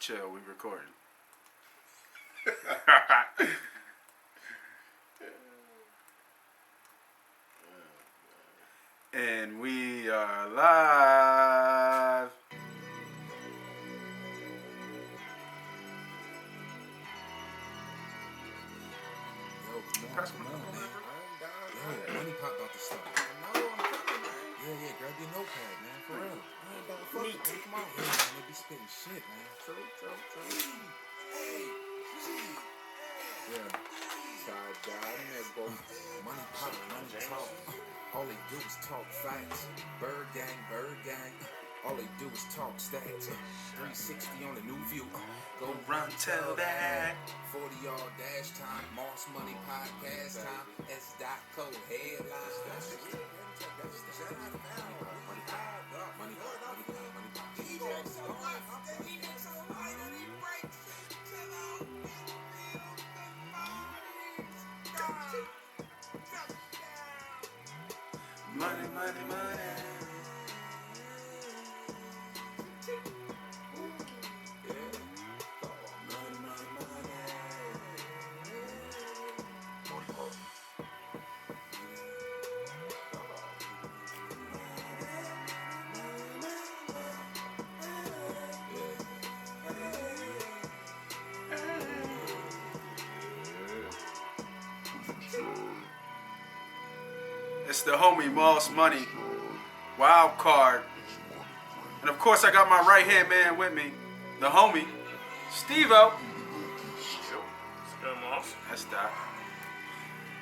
Chill, we recording. And we are live. Come on, man. Yo, MoneyPot about to start. I know, I'm coming, man. Yeah, grab your notepad, man, for real. I ain't about to fuck it, man. Come on. Yeah, man, they be spitting shit, man. True. Hey. Yeah. MoneyPot, money talk. All they do is talk facts. Bird gang. All they do is talk stats. 360 on the new view. Go run, tell that. 40-yard dash time. Moss Money podcast time. S.co headlines. Money. It's the homie Moss Money wild card. And of course I got my right hand man with me, the homie, Steve-O. Good, Moss. That's that.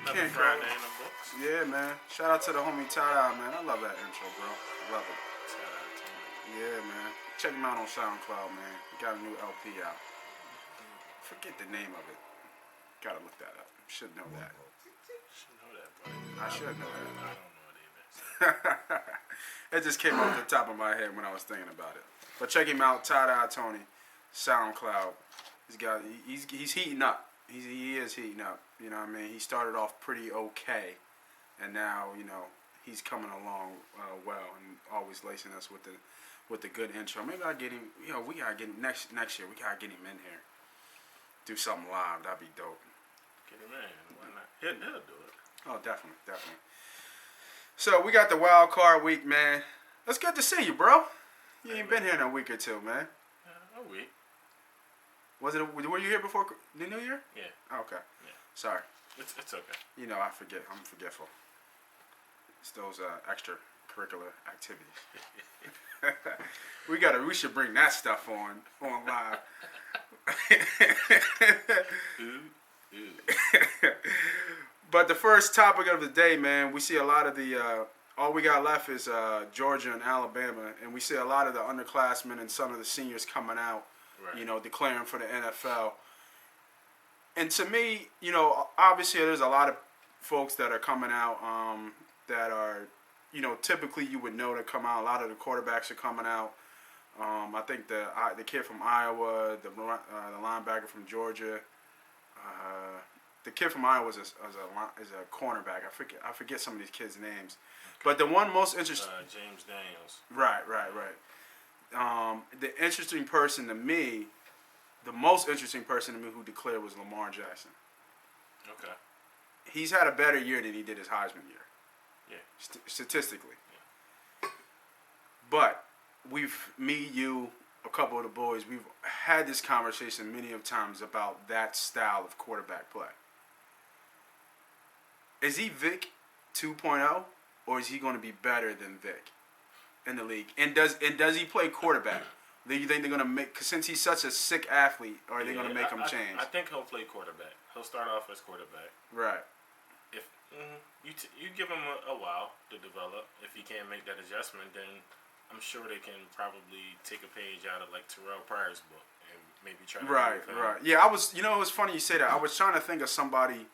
Another Friday in the books. Yeah, man. Shout out to the homie Tada, man. I love that intro, bro. Love it. Shout out to him. Yeah, man. Check him out on SoundCloud, man. He got a new LP out. Forget the name of it. Gotta look that up. Should know that. Should know that, buddy. I should know that. I don't know it either. It just came off the top of my head when I was thinking about it. But check him out, Tada Tony, SoundCloud. He's heating up. He is heating up. You know what I mean? He started off pretty okay, and now he's coming along well and always lacing us with the good intro. Maybe I get him. We gotta get him next year. We gotta get him in here. Do something live. That'd be dope. Get him in. Why not? He'll do it. Oh, definitely. So we got the wild card week, man. It's good to see you, bro. You ain't been here in a week or two, man. A week. Were you here before the New Year? Yeah. Oh, okay. Yeah. Sorry. It's okay. I forget. I'm forgetful. It's those extracurricular activities. We should bring that stuff on live. But the first topic of the day, man, we see a lot of the all we got left is Georgia and Alabama, and we see a lot of the underclassmen and some of the seniors coming out, right. Declaring for the NFL. And to me, obviously there's a lot of folks that are coming out that are, typically you would know to come out. A lot of the quarterbacks are coming out. I think the kid from Iowa, the linebacker from Georgia, the kid from Iowa is a cornerback. I forget some of these kids' names, okay. But the one most interesting, James Daniels. Right. The interesting person to me, the most interesting person to me who declared was Lamar Jackson. Okay. He's had a better year than he did his Heisman year. Yeah. Statistically. Yeah. But me, you, a couple of the boys, we've had this conversation many of times about that style of quarterback play. Is he Vic 2.0, or is he going to be better than Vic in the league? And does he play quarterback? Do you think they're going to make, since he's such a sick athlete, or are they going to make him change? I think he'll play quarterback. He'll start off as quarterback. Right. If you give him a while to develop, if he can't make that adjustment, then I'm sure they can probably take a page out of like Terrell Pryor's book and maybe try to Right. Yeah, I was. It was funny you say that. I was trying to think of somebody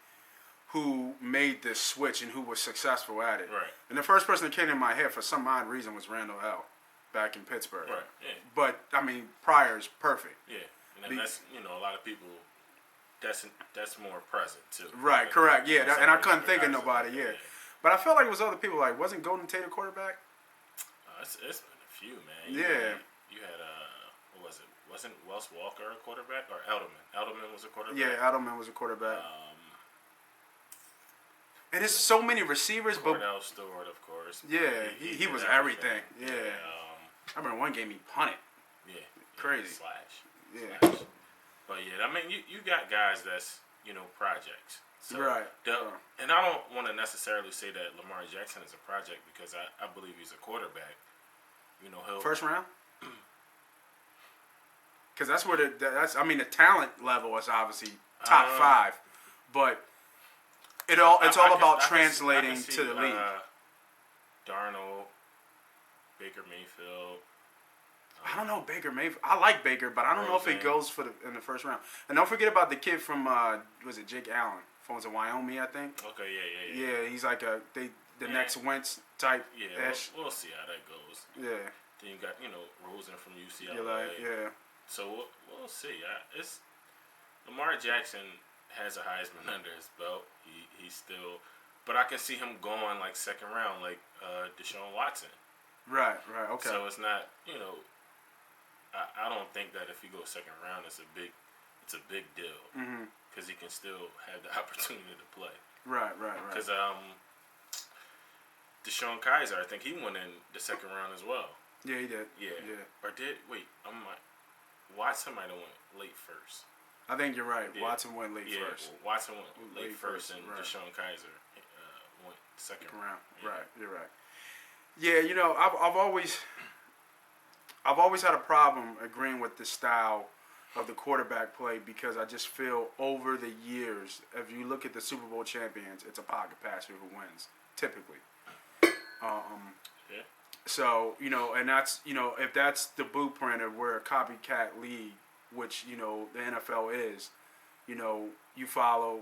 who made this switch and who was successful at it. Right. And the first person that came in my head for some odd reason was Randall L. back in Pittsburgh. Right. Yeah. But I mean, Pryor's perfect. Yeah. And then that's a lot of people. That's more present too. Right. Like, correct. Yeah. And I couldn't think of nobody. Yeah. But I felt like it was other people. Like, wasn't Golden Tate a quarterback? It's been a few, man. You had what was it? wasn't Wes Walker a quarterback or Edelman? Edelman was a quarterback. Yeah, Edelman was a quarterback. And there's so many receivers, but Cordell Stewart, of course. yeah, he was everything. Yeah. I remember one game he punted. Yeah. Crazy. Slash. Yeah. Slash. But yeah, I mean, you got guys that's projects. So Right. And I don't want to necessarily say that Lamar Jackson is a project because I believe he's a quarterback. He'll First round. Because that's where the talent level is obviously top 5, but it's all about translating to the league. Darnold, Baker Mayfield. I don't know Baker Mayfield. I like Baker, but I don't know if he goes in the first round. And don't forget about the kid from was it Jake Allen? From Wyoming, I think. Okay, yeah. Yeah, he's like the next Wentz type. Yeah, we'll see how that goes. Yeah. Then you got Rosen from UCLA. Yeah. So we'll see. It's Lamar Jackson has a Heisman under his belt. He's still, but I can see him going like second round, like Deshaun Watson. Right. Okay. So it's not, I don't think that if he goes second round, it's a big deal because he can still have the opportunity to play. Right. Because Deshaun Kaiser, I think he went in the second round as well. Yeah, he did. Yeah. Or Watson might have went late first. I think you're right. Yeah. Watson went late first. Well, Watson went late first, and right. Deshaun Kaiser went second round. Yeah. Right, you're right. Yeah, I've always had a problem agreeing with the style of the quarterback play because I just feel over the years, if you look at the Super Bowl champions, it's a pocket passer who wins typically. Yeah. So, and that's, if that's the blueprint of where a copycat league, which, the NFL is, you follow,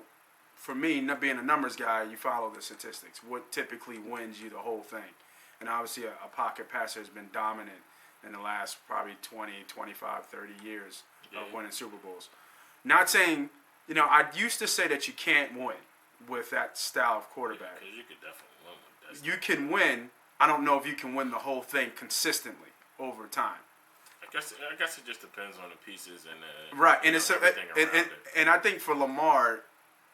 for me, not being a numbers guy, you follow the statistics. What typically wins you the whole thing. And obviously a pocket passer has been dominant in the last probably 20, 25, 30 years of winning Super Bowls. Not saying, I used to say that you can't win with that style of quarterback. Because you could definitely win with that. You can win. I don't know if you can win the whole thing consistently over time. I guess it just depends on the pieces and right, and everything I think for Lamar,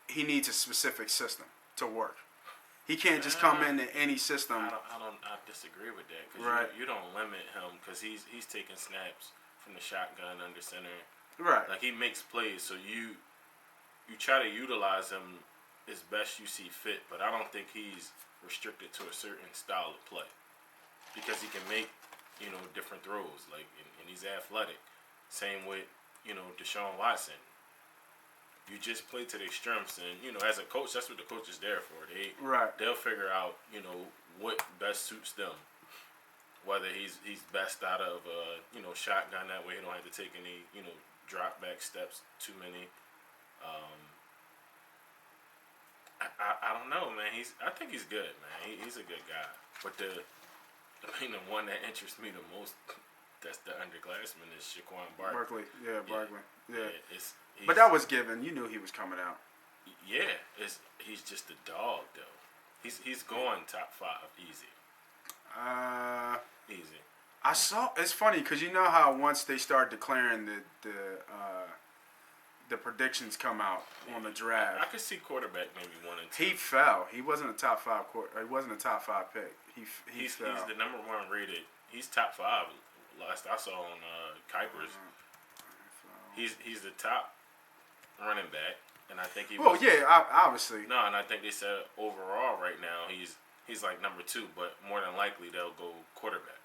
he needs a specific system to work. He can't just come into any system. I disagree with that because right. you don't limit him because he's taking snaps from the shotgun under center. Right. Like he makes plays, so you try to utilize him as best you see fit, but I don't think he's restricted to a certain style of play because he can make different throws and he's athletic. Same with Deshaun Watson. You just play to their strengths, and as a coach, that's what the coach is there for. They'll figure out what best suits them. Whether he's best out of shotgun, that way he don't have to take any drop back steps too many. I don't know, man. I think he's good, man. He's a good guy. But the one that interests me the most, that's the underclassman, is Shaquan Barkley. Barkley. Yeah. But that was given. You knew he was coming out. Yeah, he's just a dog, though. He's going top 5 easy. Easy. I saw. It's funny because you know how once they start declaring the predictions come out on the draft. I could see quarterback maybe 1 and 2. He fell. He wasn't a top 5 He wasn't a top 5 pick. He fell. He's the number 1 rated. He's top 5. Last I saw on Kuiper's. He's the top running back, and I think he. Well, obviously. No, and I think they said overall right now he's like number 2, but more than likely they'll go quarterback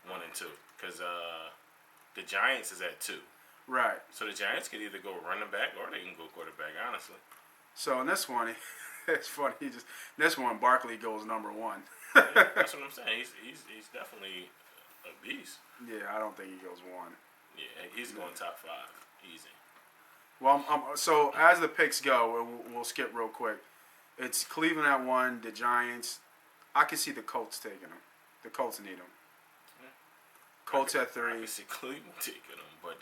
1 and 2 because the Giants is at 2. Right. So the Giants could either go running back or they can go quarterback. Honestly. So in this one, it's funny. This one Barkley goes number 1. Yeah, that's what I'm saying. He's definitely a beast. Yeah, I don't think he goes 1. Yeah, he's going top 5 easy. Well, so as the picks go, we'll skip real quick. It's Cleveland at 1, the Giants. I can see the Colts taking them. The Colts need them. Yeah. Colts at 3. I can see Cleveland taking them, but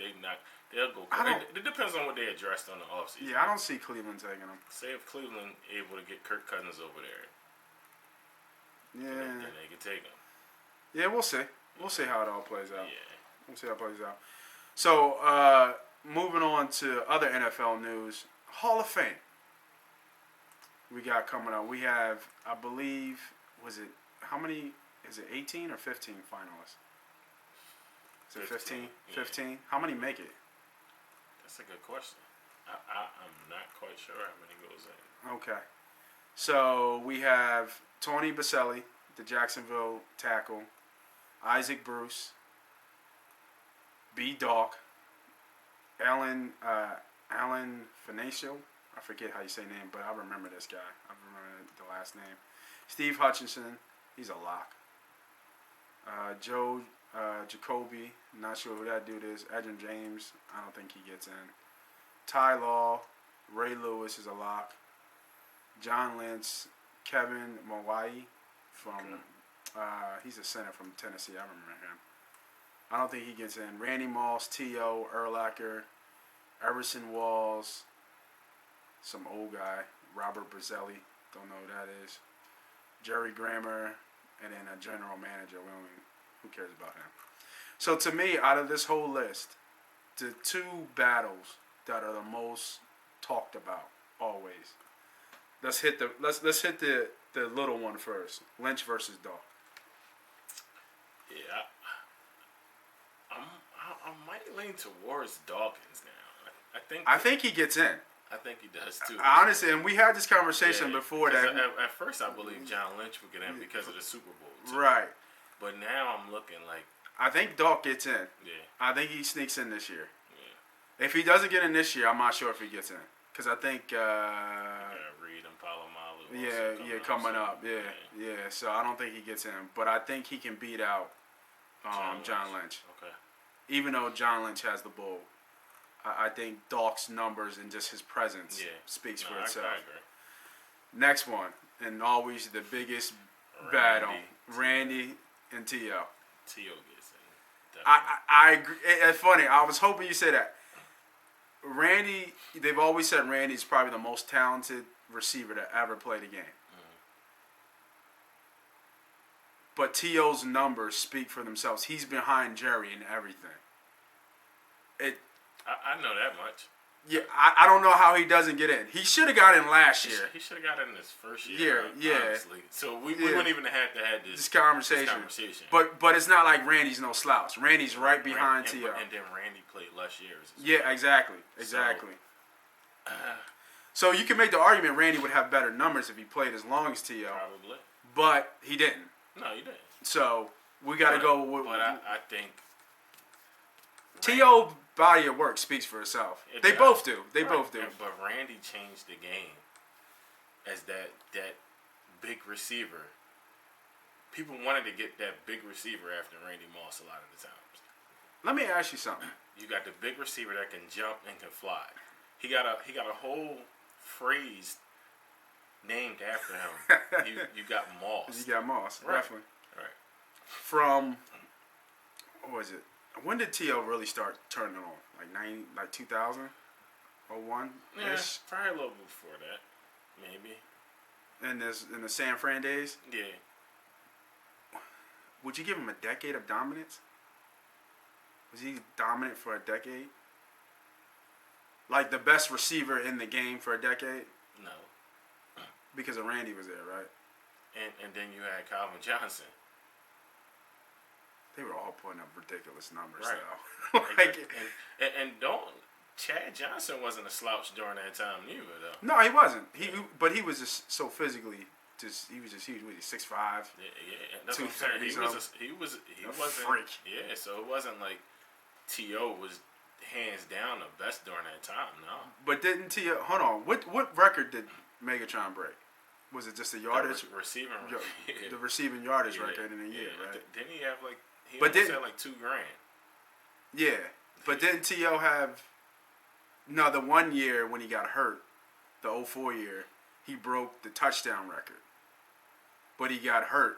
they'll go. It depends on what they addressed on the offseason. Yeah, I don't see Cleveland taking them. Say if Cleveland able to get Kirk Cousins over there. Yeah. Then they can take them. Yeah, we'll see. We'll see how it all plays out. Yeah. We'll see how it plays out. So, moving on to other NFL news, Hall of Fame. We got coming up. We have, I believe, how many? Is it 18 or 15 finalists? Is it 15? 15. 15? How many make it? That's a good question. I'm not quite sure how many goes in. Okay. So we have Tony Baselli, the Jacksonville tackle, Isaac Bruce, B. Dawk, Alan Financial. I forget how you say name, but I remember this guy. I remember the last name. Steve Hutchinson, he's a lock. Joe Jacoby, not sure who that dude is. Edwin James, I don't think he gets in. Ty Law, Ray Lewis is a lock. John Lynch, Kevin Mawai from, he's a center from Tennessee. I remember him. I don't think he gets in. Randy Moss, T.O., Urlacher, Everson Walls, some old guy, Robert Brazelli, don't know who that is. Jerry Grammer, and then a general manager. Who cares about him? So to me, out of this whole list, the two battles that are the most talked about always. Let's hit the little one first. Lynch versus Dawk. Yeah, I might lean towards Dawkins now. I think he gets in. I think he does too. Honestly, and we had this conversation before that. At first, I believe John Lynch would get in because of the Super Bowl too. Right. But now I'm looking like. I think Dawk gets in. Yeah. I think he sneaks in this year. Yeah. If he doesn't get in this year, I'm not sure if he gets in. Because I think. Reed and Palomalu. Coming up. Yeah. So I don't think he gets in. But I think he can beat out John Lynch. Okay. Even though John Lynch has the bull. I think Dawk's numbers and just his presence speaks for itself. I agree. Next one, and always the biggest battle, Randy and T.O. T.O. gets in. I agree. It's funny. I was hoping you say that. Randy, they've always said Randy's probably the most talented receiver to ever play the game. But T.O.'s numbers speak for themselves. He's behind Jerry in everything. I know that much. Yeah, I don't know how he doesn't get in. He should have got in last year. He should have got in his first year. Yeah. Honestly. So we wouldn't even have to have this conversation. But it's not like Randy's no slouch. Randy's right behind T.O. And then Randy played less years. Yeah, exactly. So you can make the argument Randy would have better numbers if he played as long as T.O. Probably. But he didn't. No, he didn't. So we got to go with. But I think T.O. body of work speaks for itself. They both do. Both do. But Randy changed the game as that big receiver. People wanted to get that big receiver after Randy Moss a lot of the times. Let me ask you something. You got the big receiver that can jump and can fly. He got a whole phrase named after him. you got Moss. You got Moss, right. Definitely. Right. From what was it? When did T.O. really start turning on? Like 2000? 01? Yeah, probably a little before that. Maybe. In the San Fran days? Yeah. Would you give him a decade of dominance? Was he dominant for a decade? Like the best receiver in the game for a decade? No. Because of Randy was there, right? And then you had Calvin Johnson. They were all putting up ridiculous numbers, right? Though. and Chad Johnson wasn't a slouch during that time either, though. No, he wasn't. But he was just so physically. He was just huge. Was he 6'5"? Yeah. That's what I'm saying. He wasn't freak. Yeah, so it wasn't like T.O. was hands down the best during that time. No. But didn't T.O. Hold on. What record did Megatron break? Was it just the yardage? The receiving yardage record in a year, right? Didn't he have like? He had like $2,000. Yeah, but didn't T.O. have? No, the one year when he got hurt, the 04 year, he broke the touchdown record. But he got hurt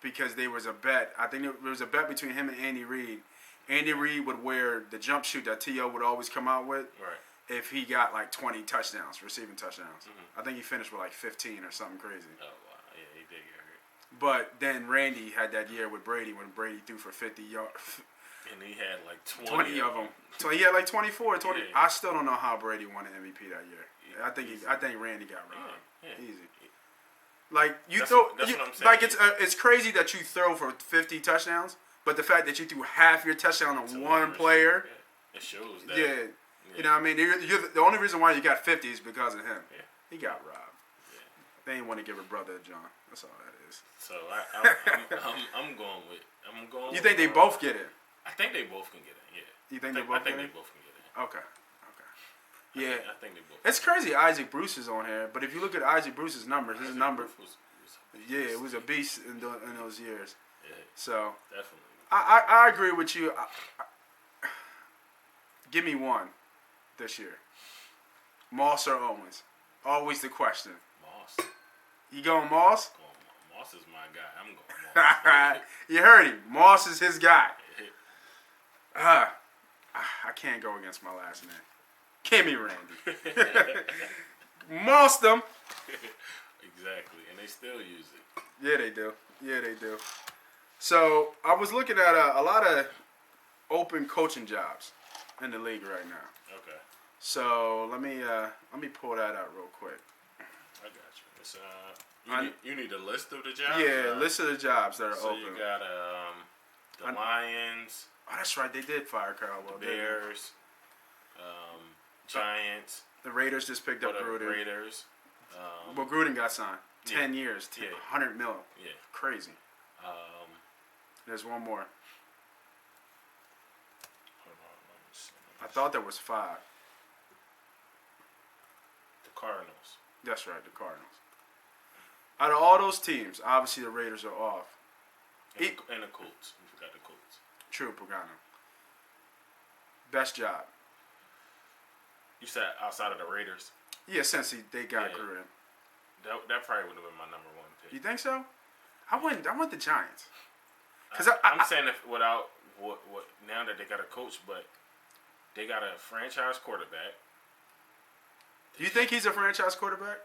because there was a bet. I think there was a bet between him and Andy Reid. Andy Reid would wear the jump shoot that T.O. would always come out with. Right. If he got like 20 touchdowns, receiving touchdowns. Mm-hmm. I think he finished with like 15 or something crazy. Oh, wow. Yeah, he did get hurt. But then Randy had that year with Brady when Brady threw for 50 yards. And he had like 20 of them. So he had like 24, 20. Yeah. I still don't know how Brady won an MVP that year. I think Randy got robbed. Yeah. Easy. Like That's what I'm saying. Like it's crazy that you throw for 50 touchdowns, but the fact that you threw half your touchdown on one player, it shows that. Yeah. You know what I mean? The only reason why you got 50 is because of him. Yeah. He got robbed. Yeah. They didn't want to give a brother a John. That's all that is. So I'm going with. You think they both get it? I think they both can get in. Yeah. You think they both I think get they it? both can get in. Okay. Yeah. I think they both. It's crazy Isaac Bruce is on here, but if you look at Isaac Bruce's numbers, his number, was it was a beast in those years. Yeah. So Definitely. I agree with you. Give me one this year. Moss or Owens? Always the question. Moss. You going Moss? Moss is my guy. I'm going Moss. You heard him. Moss is his guy. I can't go against my last name. Kimmy Randy. Moss them. Exactly, and they still use it. Yeah, they do. So I was looking at a lot of open coaching jobs in the league right now. Okay. So let me pull that out real quick. I got you. It's you need a list of the jobs. Yeah, list of the jobs that are so open. You got the Lions. Oh, that's right. They did fire Caldwell. The Bears. Giants. The Raiders just picked up Gruden. Raiders. Well, Gruden got signed. 10 years. 100 mil. Yeah. Crazy. There's one more. Hold on, let me see. I thought there was 5. The Cardinals. That's right, the Cardinals. Out of all those teams, obviously the Raiders are off. And the Colts. We forgot the Colts. True, Pagano. Best job. You said outside of the Raiders? Yeah, since they got Gruden. That probably would have been my number one pick. You think so? I went the Giants. Cause I'm saying if without what now that they got a coach, but they got a franchise quarterback. Do you think he's a franchise quarterback?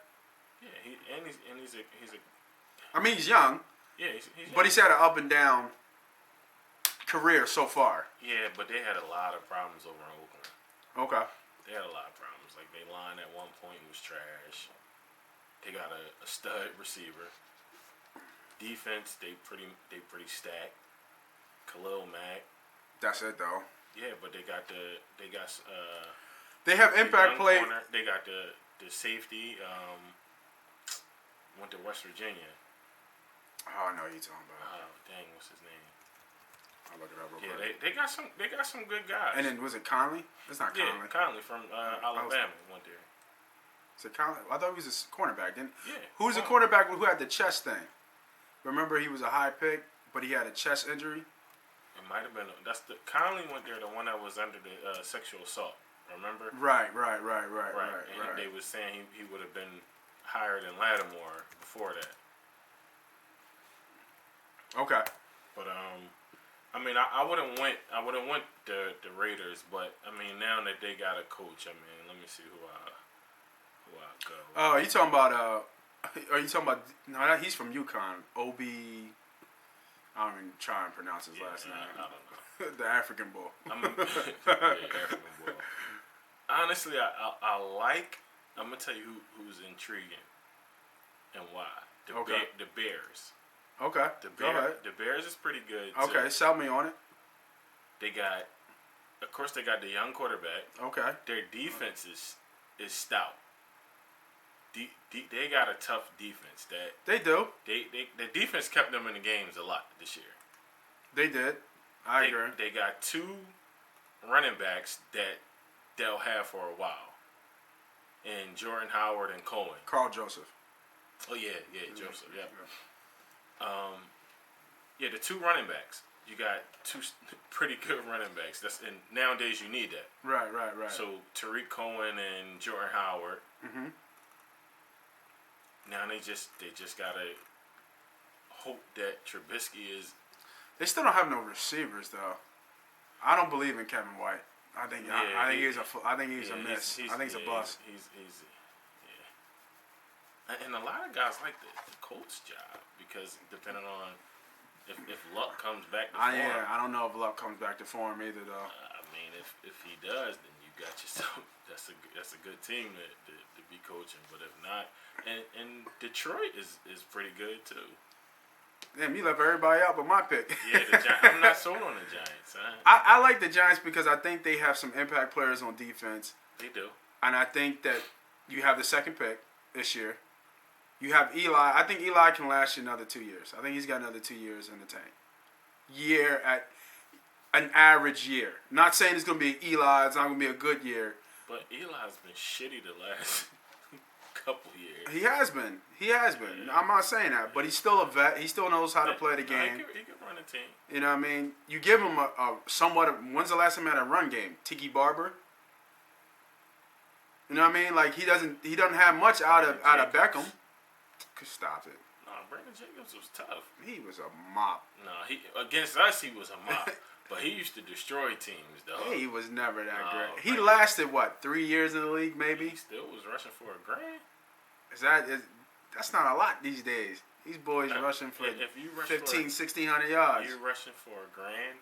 Yeah, he's a. I mean, he's young. Yeah, he's but he's had an up and down career so far. Yeah, but they had a lot of problems over in Oakland. Okay. They had a lot of problems. Like their line at one point was trash. They got a stud receiver. Defense, they pretty stacked. Khalil Mack. That's it though. Yeah, but they have impact play. Corner. They got the safety. Went to West Virginia. Oh, I know who you're talking about. Oh dang, what's his name? I'll look it up real quick. Yeah, they got some good guys. And then was it Conley? It's not Conley. Yeah, Conley from Alabama went there. Is it Conley? I thought he was a cornerback. Yeah. Who was the quarterback who had the chest thing? Remember, he was a high pick, but he had a chest injury. It might have been. Conley went there, the one that was under the sexual assault. Remember? Right. And they was saying he would have been higher than Lattimore before that. Okay. But I mean, I wouldn't went the Raiders, but I mean now that they got a coach, I mean, let me see who I go. Oh, you talking about? Are you talking about? No, he's from UConn. Obi. I don't even try and pronounce his last name. I don't know. The African bull. African bull. Honestly, I like. I'm gonna tell you who's intriguing and why. The Bears. Okay. Go ahead. The Bears is pretty good. Okay, too. sell me on it. They got the young quarterback. Okay. Their defense is stout. They got a tough defense. They do. The defense kept them in the games a lot this year. They did. I agree. They got 2 running backs that they'll have for a while. And Jordan Howard and Cohen. Carl Joseph. Oh yeah, Joseph. Yeah. The 2 running backs. You got 2 pretty good running backs. And nowadays you need that. Right. So Tariq Cohen and Jordan Howard. Mm-hmm. Now they just gotta hope that Trubisky is. They still don't have no receivers though. I don't believe in Kevin White. I think he's a miss. I think he's a bust. And a lot of guys like the Colts job because depending on if Luck comes back to form. I don't know if Luck comes back to form either, though. I mean, if he does, then you got yourself. That's a good team to be coaching. But if not, and Detroit is pretty good too. Damn, you left everybody out but my pick. Yeah, I'm not sold on the Giants. I like the Giants because I think they have some impact players on defense. They do. And I think that you have the second pick this year. You have Eli. I think Eli can last you another 2 years. I think he's got another 2 years in the tank. Year at an average year. Not saying it's going to be Eli. It's not going to be a good year. But Eli's been shitty the last couple years. He has been. Yeah. I'm not saying that. But he's still a vet. He still knows how to play the game. He can run a team. You know what I mean? You give him a somewhat of, when's the last time he had a run game? Tiki Barber? You know what I mean? Like he doesn't have much out of Beckham. Stop it. No, Brandon Jacobs was tough. He was a mop. No, he against us he was a mop. But he used to destroy teams, though. He was never that No, great. He man. lasted 3 years in the league, maybe. He still was rushing for $1,000. That's not a lot these days. These boys rushing for if you rush 1,600 yards. You're rushing for $1,000.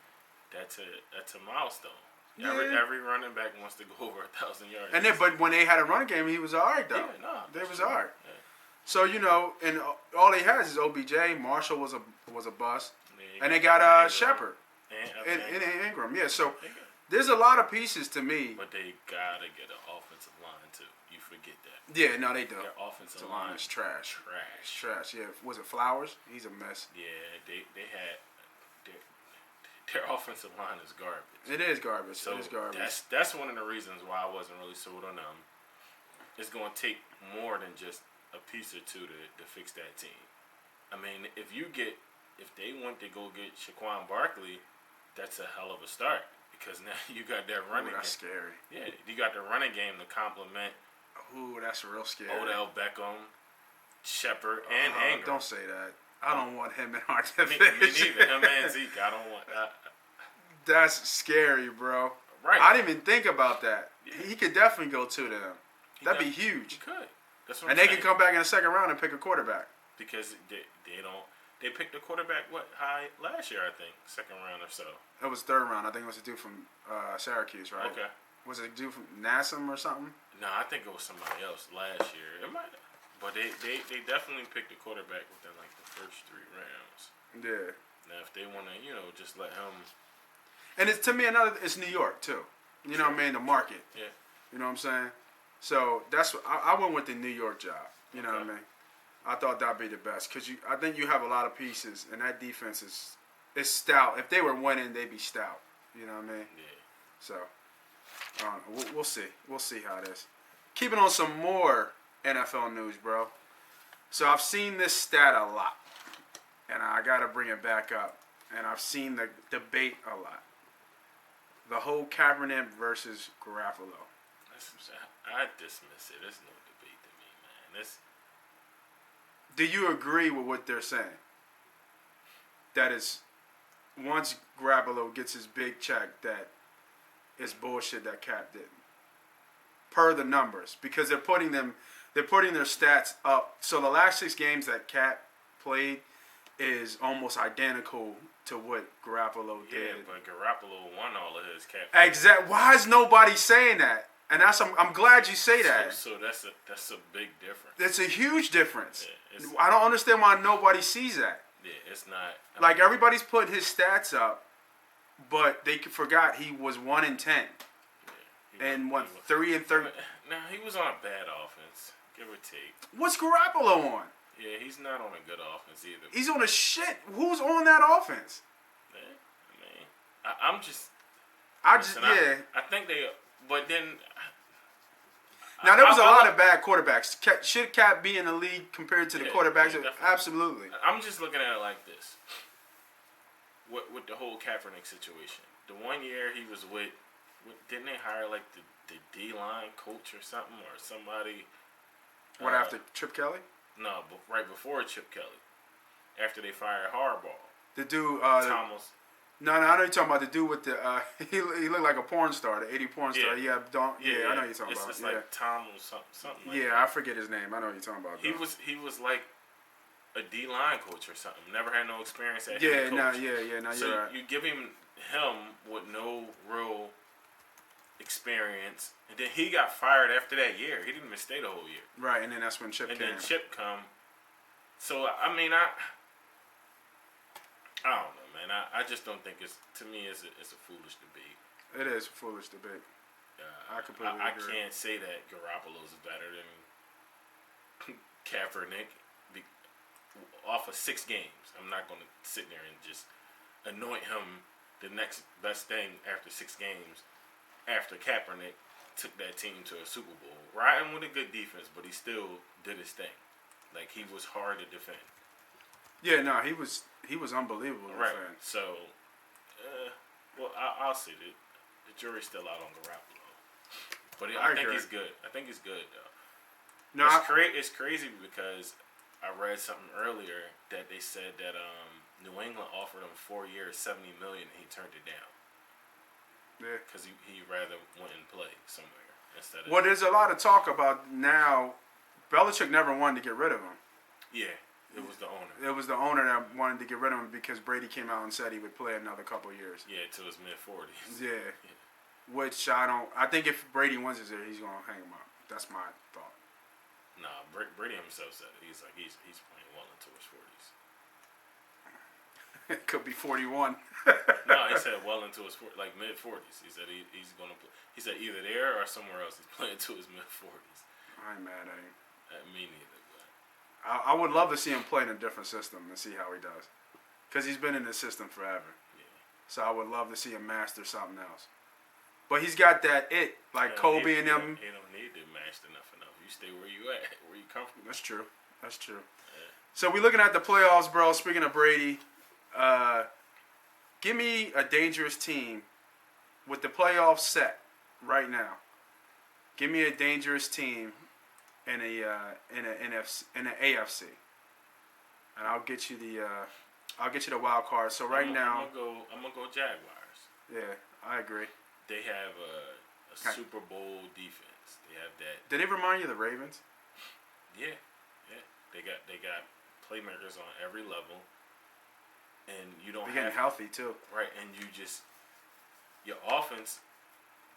That's a milestone. Yeah. Every running back wants to go over 1,000 yards. And then, but when they had a running game, he was all right though. Yeah, they was all right. Yeah. So and all he has is OBJ. Marshall was a bust, Yeah, and they got Ingram. Shepard And and Ingram. Yeah, so They got- there's a lot of pieces to me. But they gotta get an offensive line too. You forget that. Yeah, no, they do. Their offensive The line line is trash. It's Trash. trash. Yeah, was it Flowers? He's a mess. Yeah, they had their offensive line is garbage. It is garbage. So it is garbage. that's one of the reasons why I wasn't really sold on them. It's going to take more than just a piece or two to fix that team. I mean, if they want to go get Shaquan Barkley, that's a hell of a start because now you got that running That's game. scary. Yeah, you got the running game to complement Ooh, that's real scary. Odell Beckham, Shepard, and Ingram. Don't say that. I don't want him in our Me division. neither. Him and Zeke. I don't want that. That's scary, bro. Right. I didn't even think about that. Yeah. He could definitely go to them. That'd be He huge. could. That's what And I'm they saying. could come back in the second round and pick a quarterback. Because they don't. They picked the quarterback high last year, I think, second round or so. It was third round. I think it was a dude from Syracuse, right? Okay. Was it a dude from Nassam or something? No, I think it was somebody else last year. It might, but they definitely picked the quarterback within like the first 3 rounds. Yeah. Now, if they want to, just let him. And it's to me it's New York too. You know what I mean? The market. Yeah. You know what I'm saying? So that's I went with the New York job. You know what I Okay. mean? I thought that'd be the best because I think you have a lot of pieces and that defense is stout. If they were winning, they'd be stout. You know what I mean? Yeah. So we'll see. We'll see how it is. Keeping on some more NFL news, bro. So I've seen this stat a lot, and I gotta bring it back up. And I've seen the debate a lot. The whole Kaepernick versus Garoppolo. I dismiss it. There's no debate to me, man. Do you agree with what they're saying? That is, once Garoppolo gets his big check, that it's bullshit that Cap did. Per the numbers, because they're putting their stats up. So the last 6 games that Cap played is almost identical to what Garoppolo Yeah, did. but Garoppolo won all of his cap. Exact. Why is nobody saying that? And I'm glad you say that. So that's a big difference. It's a huge difference. Yeah, I don't understand why nobody sees that. Yeah, it's not. Like everybody's put his stats up, but they forgot he was 1-10 and what 3-13. Now he was on a bad offense, give or take. What's Garoppolo on? Yeah, he's not on a good offense either. He's on a shit. Who's on that offense? Yeah, I mean, I'm just. Listen, I think they. But then. Now there was a lot of bad quarterbacks. Should Cap be in the league compared to the quarterbacks? Yeah, definitely. Absolutely. I'm just looking at it like this. With the whole Kaepernick situation, the 1 year he was with didn't they hire like the D-line coach or something or somebody? What after Chip Kelly? No, but right before Chip Kelly, after they fired Harbaugh, The dude. Thomas. No, I know you're talking about the dude with the. He looked like a porn star, the 80 porn star. Yeah. Yeah, I know you're talking about. It's Yeah. like Thomas something like Yeah, that. I forget his name. I know what you're talking about. He was like a D-line coach or something. Never had no experience at Yeah, head coach. no, So you're right. you give him with no real experience, and then he got fired after that year. He didn't even stay the whole year. Right, and then that's when Chip And came. then Chip come. So I mean, I don't know, man. I just don't think to me it's a foolish debate. It is a foolish debate. I completely I agree. can't say that Garoppolo's better than Kaepernick off of 6 games. I'm not going to sit there and just anoint him the next best thing after 6 games after Kaepernick took that team to a Super Bowl. Riding with a good defense, but he still did his thing. Like, he was hard to defend. Yeah, no, he was unbelievable. Right. Fan. So, well, I'll see. The jury's still out on Garoppolo. But I think he's good. I think he's good, though. No, It's crazy because I read something earlier that they said that New England offered him 4 years, $70 million, and he turned it down. Yeah. Because he rather went and play somewhere instead of. Well, there's a lot of talk about now. Belichick never wanted to get rid of him. Yeah, it was the owner. It was the owner that wanted to get rid of him because Brady came out and said he would play another couple of years. Yeah, to his mid-40s. Yeah. Which I think if Brady wins his ear, he's gonna hang him up. That's my thought. Nah, Brady himself said it. He's like he's playing well into his 40s. It could be 41. No, he said well into his like mid-40s. He said he's gonna play. He said either there or somewhere else. He's playing to his mid-40s. I ain't mad at him. Me neither. But I would love to see him play in a different system and see how he does, because he's been in this system forever. yeah. So I would love to see him master something else. But he's got that it, like Kobe and them. He don't need to master nothing else. You stay where you at, where you comfortable. That's true. That's true. Yeah. So we're looking at the playoffs, bro. Speaking of Brady, give me a dangerous team with the playoffs set right now. Give me a dangerous team in a AFC, and I'll get you the wild card. So right now, I'm gonna go Jaguars. yeah, I agree. They have a Super Bowl defense. They have that. Did it remind you of the Ravens? Yeah. They got playmakers on every level, and you don't They're getting healthy too. right. And your offense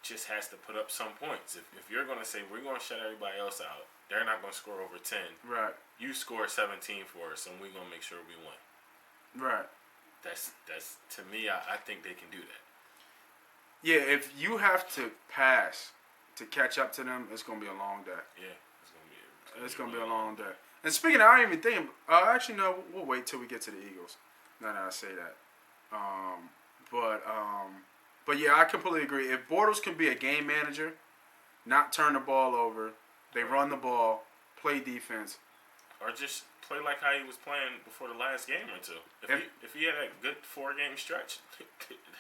just has to put up some points. If you're gonna say we're gonna shut everybody else out, they're not gonna score over 10. Right. You score 17 for us, and we're gonna make sure we win. Right. That's to me. I think they can do that. Yeah, if you have to pass to catch up to them, it's gonna be a long day. Yeah, It's gonna be a long day. And speaking of, I didn't even think. Actually, no. We'll wait till we get to the Eagles. Now that I say that. But yeah, I completely agree. If Bortles can be a game manager, not turn the ball over, they run the ball, play defense. Or just play like how he was playing before the last game or two. If he had a good 4-game stretch,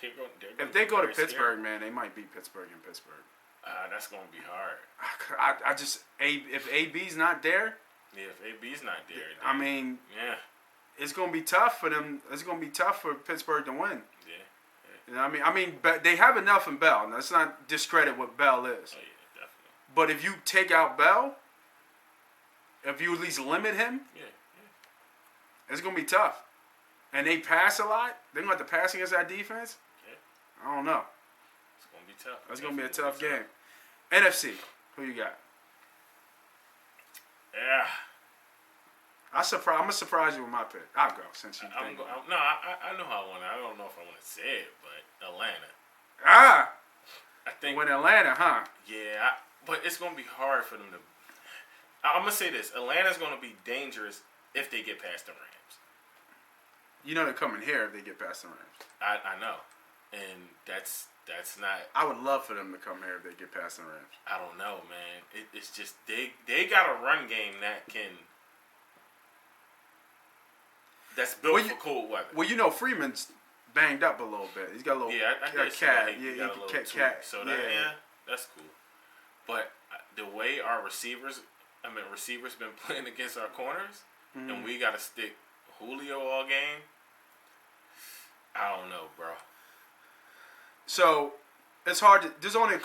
If they go to Pittsburgh, man, they might beat Pittsburgh in Pittsburgh. That's gonna be hard. If AB's not there, Yeah, if AB's not there, then, I mean, yeah, it's gonna be tough for them. It's gonna be tough for Pittsburgh to win. yeah. You know what I mean, but they have enough in Bell. Now, let's not discredit what Bell is. Oh yeah, definitely. But if you take out Bell, if you at least limit him, Yeah. it's gonna be tough. And they pass a lot. They're gonna have to pass against that defense. Yeah. I don't know. It's gonna be tough. That's gonna be a Definitely tough game. NFC, who you got? Yeah. I'm gonna surprise you with my pick. I'll go since you I think. know how I want it. I don't know if I want to say it, but Atlanta. I think. When Atlanta, huh? Yeah, but it's gonna be hard for them to. I'm gonna say this: Atlanta's gonna be dangerous if they get past the Rams. You know they're coming here if they get past the Rams. I know, and that's not. I would love for them to come here if they get past the Rams. I don't know, man. It's just they got a run game that's built for cold weather. Well, you know Freeman's banged up a little bit. He's got a little I cat. he got a little tweak. So that's cool. But the way our receivers been playing against our corners, and we got to stick Julio all game. I don't know, bro. So it's hard to. There's only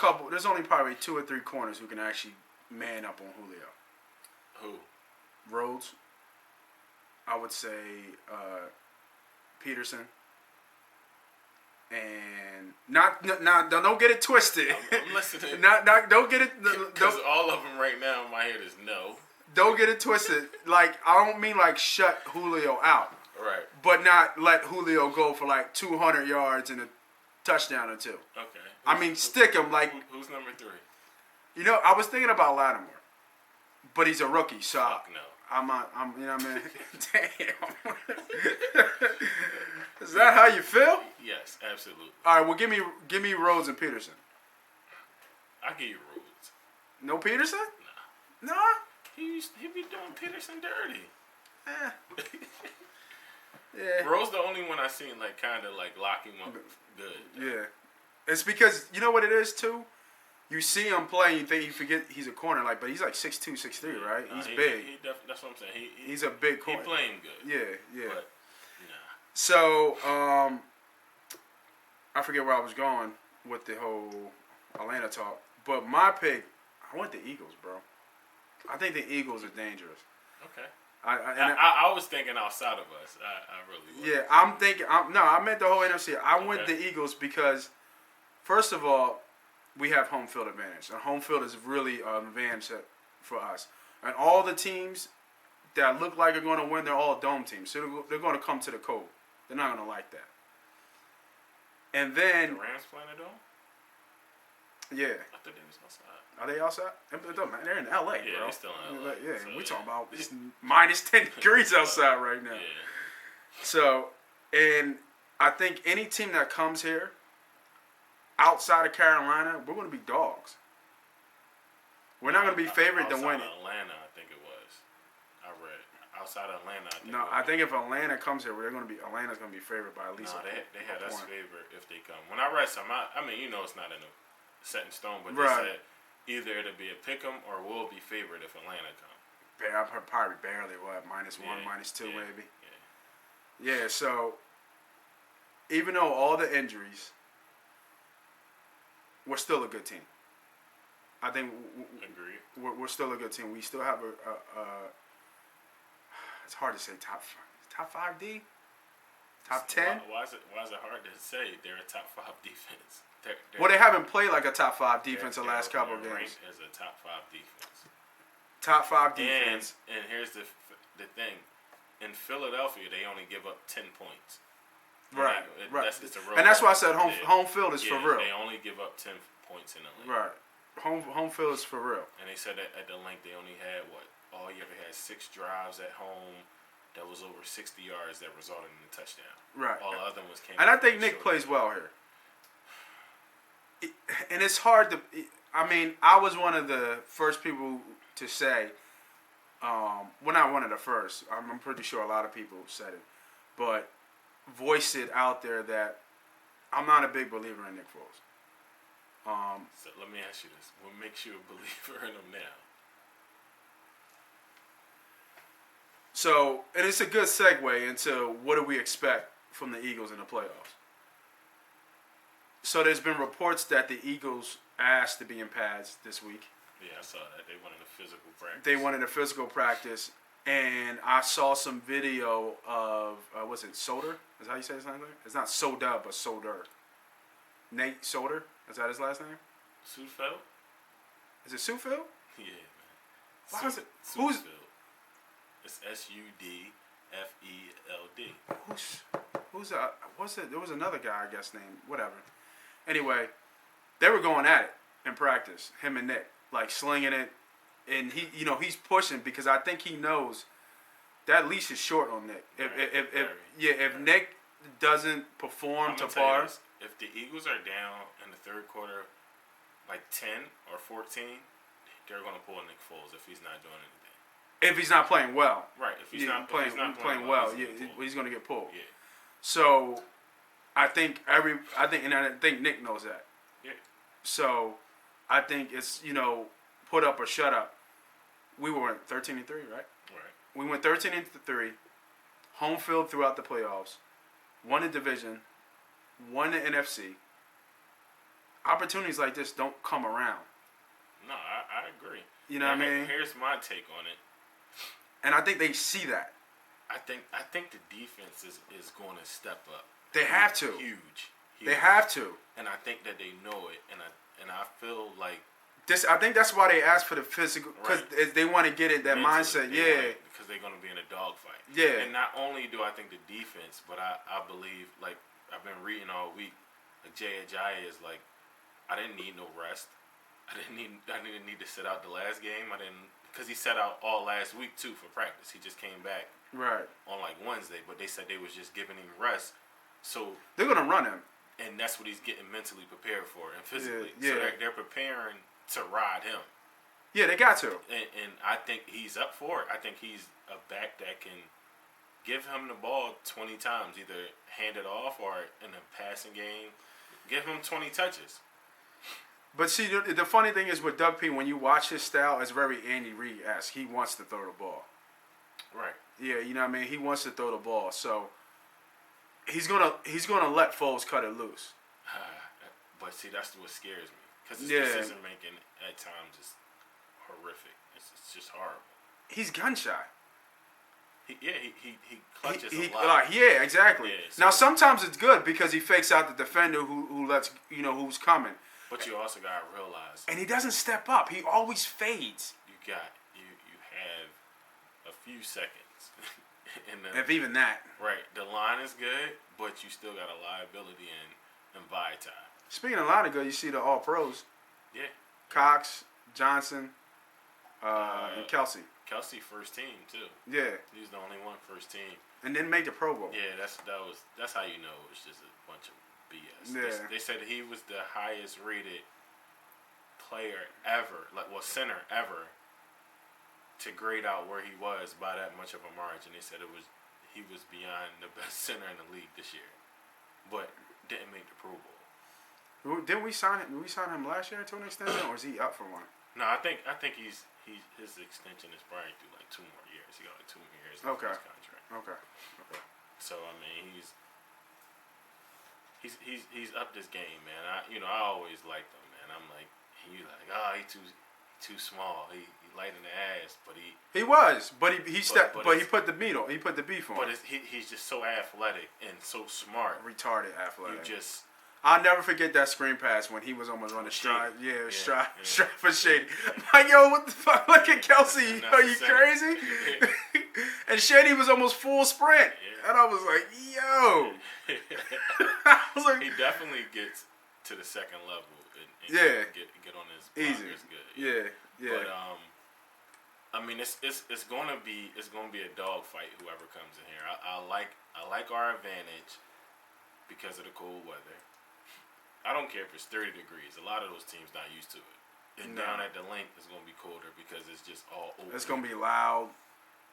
probably 2 or 3 corners who can actually man up on Julio. Who? Rhodes. I would say Peterson. And don't get it twisted. I'm listening. Don't get it. Because all of them right now in my head is no. Don't get it twisted. Like, I don't mean like shut Julio out. Right. But not let Julio go for like 200 yards and a touchdown or two. Okay. I mean, stick him like. Who's number 3? You know, I was thinking about Lattimore, but he's a rookie, so Fuck no. I'm you know what I mean? Damn. Is that how you feel? Yes, absolutely. All right, well, give me Rhodes and Peterson. I give you Rhodes. No Peterson? Nah. Nah. He be doing Peterson dirty. Eh. Yeah. Rhodes the only one I seen like kind of like lock him up good. Yeah. It's because you know what it is too. You see him play, and you think you forget he's a corner, like, but he's like 6'2", 6'3", right? He's big. That's what I'm saying. He's a big corner. He playing good. Yeah. But, nah. So, I forget where I was going with the whole Atlanta talk, but my pick, I went the Eagles, bro. I think the Eagles are dangerous. Okay. I was thinking outside of us. I really was. Yeah, I'm thinking. I meant the whole NFC. I went the Eagles because, first of all, we have home field advantage. And home field is really an advantage for us. And all the teams that look like they're going to win, they're all dome teams. So they're going to come to the cold. They're not going to like that. And then... The Rams playing a dome? Yeah. I thought they was outside. Are they outside? It don't matter. They're in L.A., yeah, bro. they're still in L.A. Yeah, so, we talking about it's -10 -10 degrees outside right now. Yeah. So, and I think any team that comes here outside of Carolina, we're going to be dogs. We're not going to be favored to win it. Outside of Atlanta, I think it was. I read. Outside of Atlanta, I think No, I think if Atlanta comes here, Atlanta's going to be favored by at least no, they had us point. favored if they come. When I read some, I mean, you know it's not set in stone, but Right. they said either it'll be a pick 'em or we'll be favored if Atlanta come. Probably barely, what, -1, -2 yeah, maybe? Yeah. Yeah, so even though all the injuries, we're still a good team. I think Agree. we're still a good team. We still have it's hard to say top 5 D, top 10. Why is it hard to say they're a top 5 defense? Well, they haven't played like a top 5 defense the last couple of they're games. ranked as a top 5 defense. Top 5 defense. And here's the thing: in Philadelphia, they only give up 10 points. Right. It's a road And that's why I said game. home field is for real. They only give up 10 points in Atlanta. Right. Home field is for real. And they said that at the link they only had all year they had 6 drives at home that was over 60 yards that resulted in a touchdown. Right. All the other ones came. And I think Nick plays well here. And it's hard to. I mean, I was one of the first people to say. Well, not one of the first. I'm pretty sure a lot of people said it, but voiced it out there that I'm not a big believer in Nick Foles. So let me ask you this: what makes you a believer in him now? So, and it's a good segue into what do we expect from the Eagles in the playoffs. So there's been reports that the Eagles asked to be in pads this week. Yeah, I saw that. They wanted a physical practice. They wanted a physical practice, and I saw some video of was it Soder? Is that how you say his name? It's not Soda, but Soder. Nate Soder. Is that his last name? Sudfeld? Is it Sudfeld? Yeah, man. Why is it? Who's? It's Sudfeld. Who's what's it? There was another guy, I guess, named whatever. Anyway, they were going at it in practice, him and Nick, like slinging it, and he's pushing because I think he knows that leash is short on Nick. If Nick doesn't perform to par, if the Eagles are down in the third quarter, like 10 or 14, they're gonna pull Nick Foles if he's not doing anything. If he's not playing well, right? If he's not playing well, he's gonna get pulled. Yeah. So, I think Nick knows that. Yeah. So, I think it's put up or shut up. We were 13-3, right? Right. We went 13-3, home field throughout the playoffs, won the division, won the NFC. Opportunities like this don't come around. No, I agree. You know what I mean? Here's my take on it. And I think they see that. I think the defense is going to step up. They have to. Huge. They have to. And I think that they know it. And I feel like I think that's why they asked for the physical, because they want to get it that mentally, mindset. Yeah. Because they're going to be in a dogfight. Yeah. And not only do I think the defense, but I believe, like I've been reading all week, like Jay Ajayi is like, I didn't need no rest. I didn't need to sit out the last game. Because he sat out all last week too for practice. He just came back on like Wednesday, but they said they was just giving him rest. So they're gonna run him, and that's what he's getting mentally prepared for and physically. Yeah. So they're preparing to ride him. Yeah, they got to. And I think he's up for it. I think he's a back that can give him the ball 20 times, either hand it off or in a passing game. Give him 20 touches. But see, the funny thing is with Doug P, when you watch his style, it's very Andy Reid-esque. He wants to throw the ball. Right. Yeah, you know what I mean? He wants to throw the ball. So he's gonna let Foles cut it loose. But see, that's what scares me. Because his decision making at times is horrific. It's just horrible. He's gun shy. He clutches a lot. Yeah, exactly. Yeah, so now sometimes it's good because he fakes out the defender who lets who's coming. But you also gotta realize, and he doesn't step up. He always fades. You have a few seconds, if even that. Right, the line is good, but you still got a liability in Vitae. Speaking of line of good, you see the All Pros. Yeah. Cox, Johnson, and Kelsey. Kelsey first team too. Yeah. He's the only one first team. And didn't make the Pro Bowl. Yeah, that's how you know it was just a bunch of BS. Yeah. They said he was the highest rated player ever, center ever, to grade out where he was by that much of a margin. They said he was beyond the best center in the league this year, but didn't make the Pro Bowl. Didn't we sign him? Did we sign him last year to an extension, or is he up for one? No, I think his extension is probably through like 2 more years. He got like 2 more years left in his contract. Okay. So I mean, he's up this game, man. I always liked him, man. I'm like, he too small. He light in the ass, but he was, but he stepped, but he put the beat on. He put the beef on. But he's just so athletic and so smart. Retarded athletic. I'll never forget that screen pass when he was almost running stride. Yeah, stride for Shady. Yeah. I'm like, yo, what the fuck? Look at Kelsey. Are you crazy? And Shady was almost full sprint. Yeah. And I was like, yo. I was like, he definitely gets to the second level and get on his block. Easy. It's good. Yeah. But I mean, it's gonna be a dogfight. Whoever comes in here, I like our advantage because of the cold weather. I don't care if it's 30 degrees. A lot of those teams not used to it. And down at the link, it's going to be colder because it's just all open. It's going to be loud.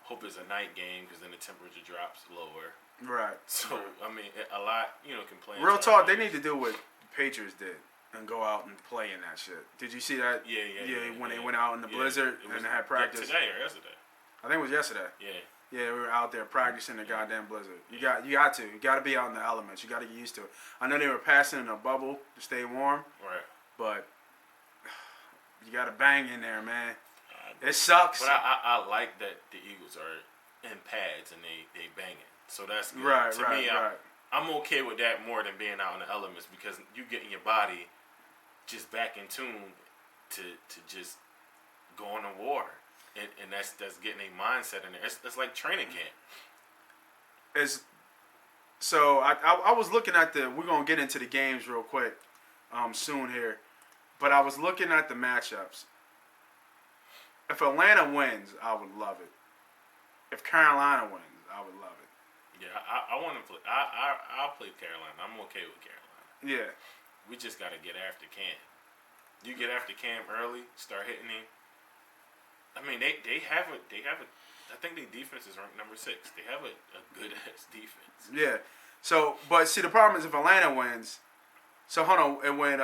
Hope it's a night game because then the temperature drops lower. Right. So, I mean, a lot, complain. Real talk, they need to do what the Patriots did and go out and play in that shit. Did you see that? Yeah. When they went out in the blizzard and they had practice. Today or yesterday? I think it was yesterday. Yeah. Yeah, we were out there practicing the goddamn blizzard. You got to be out in the elements. You got to get used to it. I know they were passing in a bubble to stay warm. Right. But you got to bang in there, man. It sucks. But I like that the Eagles are in pads and they banging. So that's good. Right. I'm okay with that more than being out in the elements because you getting your body just back in tune to just go on to war. And that's getting a mindset in there. It's like training camp. So I was looking at we're going to get into the games real quick soon here. But I was looking at the matchups. If Atlanta wins, I would love it. If Carolina wins, I would love it. Yeah, I want to play. I'll play Carolina. I'm okay with Carolina. Yeah. We just got to get after Cam. You get after Cam early, start hitting him. I mean, they have a. I think their defense is ranked number 6. They have a good ass defense. Yeah. So, but see, the problem is if Atlanta wins. So hold on, it went.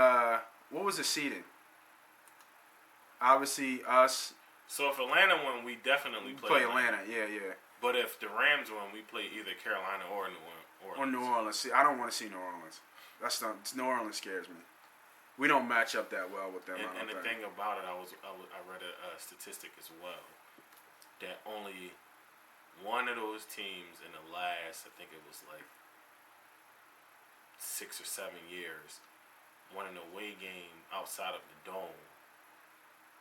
What was the seeding? Obviously, us. So if Atlanta win, we definitely play Atlanta. Yeah. But if the Rams win, we play either Carolina or New Orleans. Or New Orleans. See, I don't want to see New Orleans. New Orleans scares me. We don't match up that well with them. And the thing about it, I read a statistic as well that only one of those teams in the last, I think it was like 6 or 7 years, won an away game outside of the dome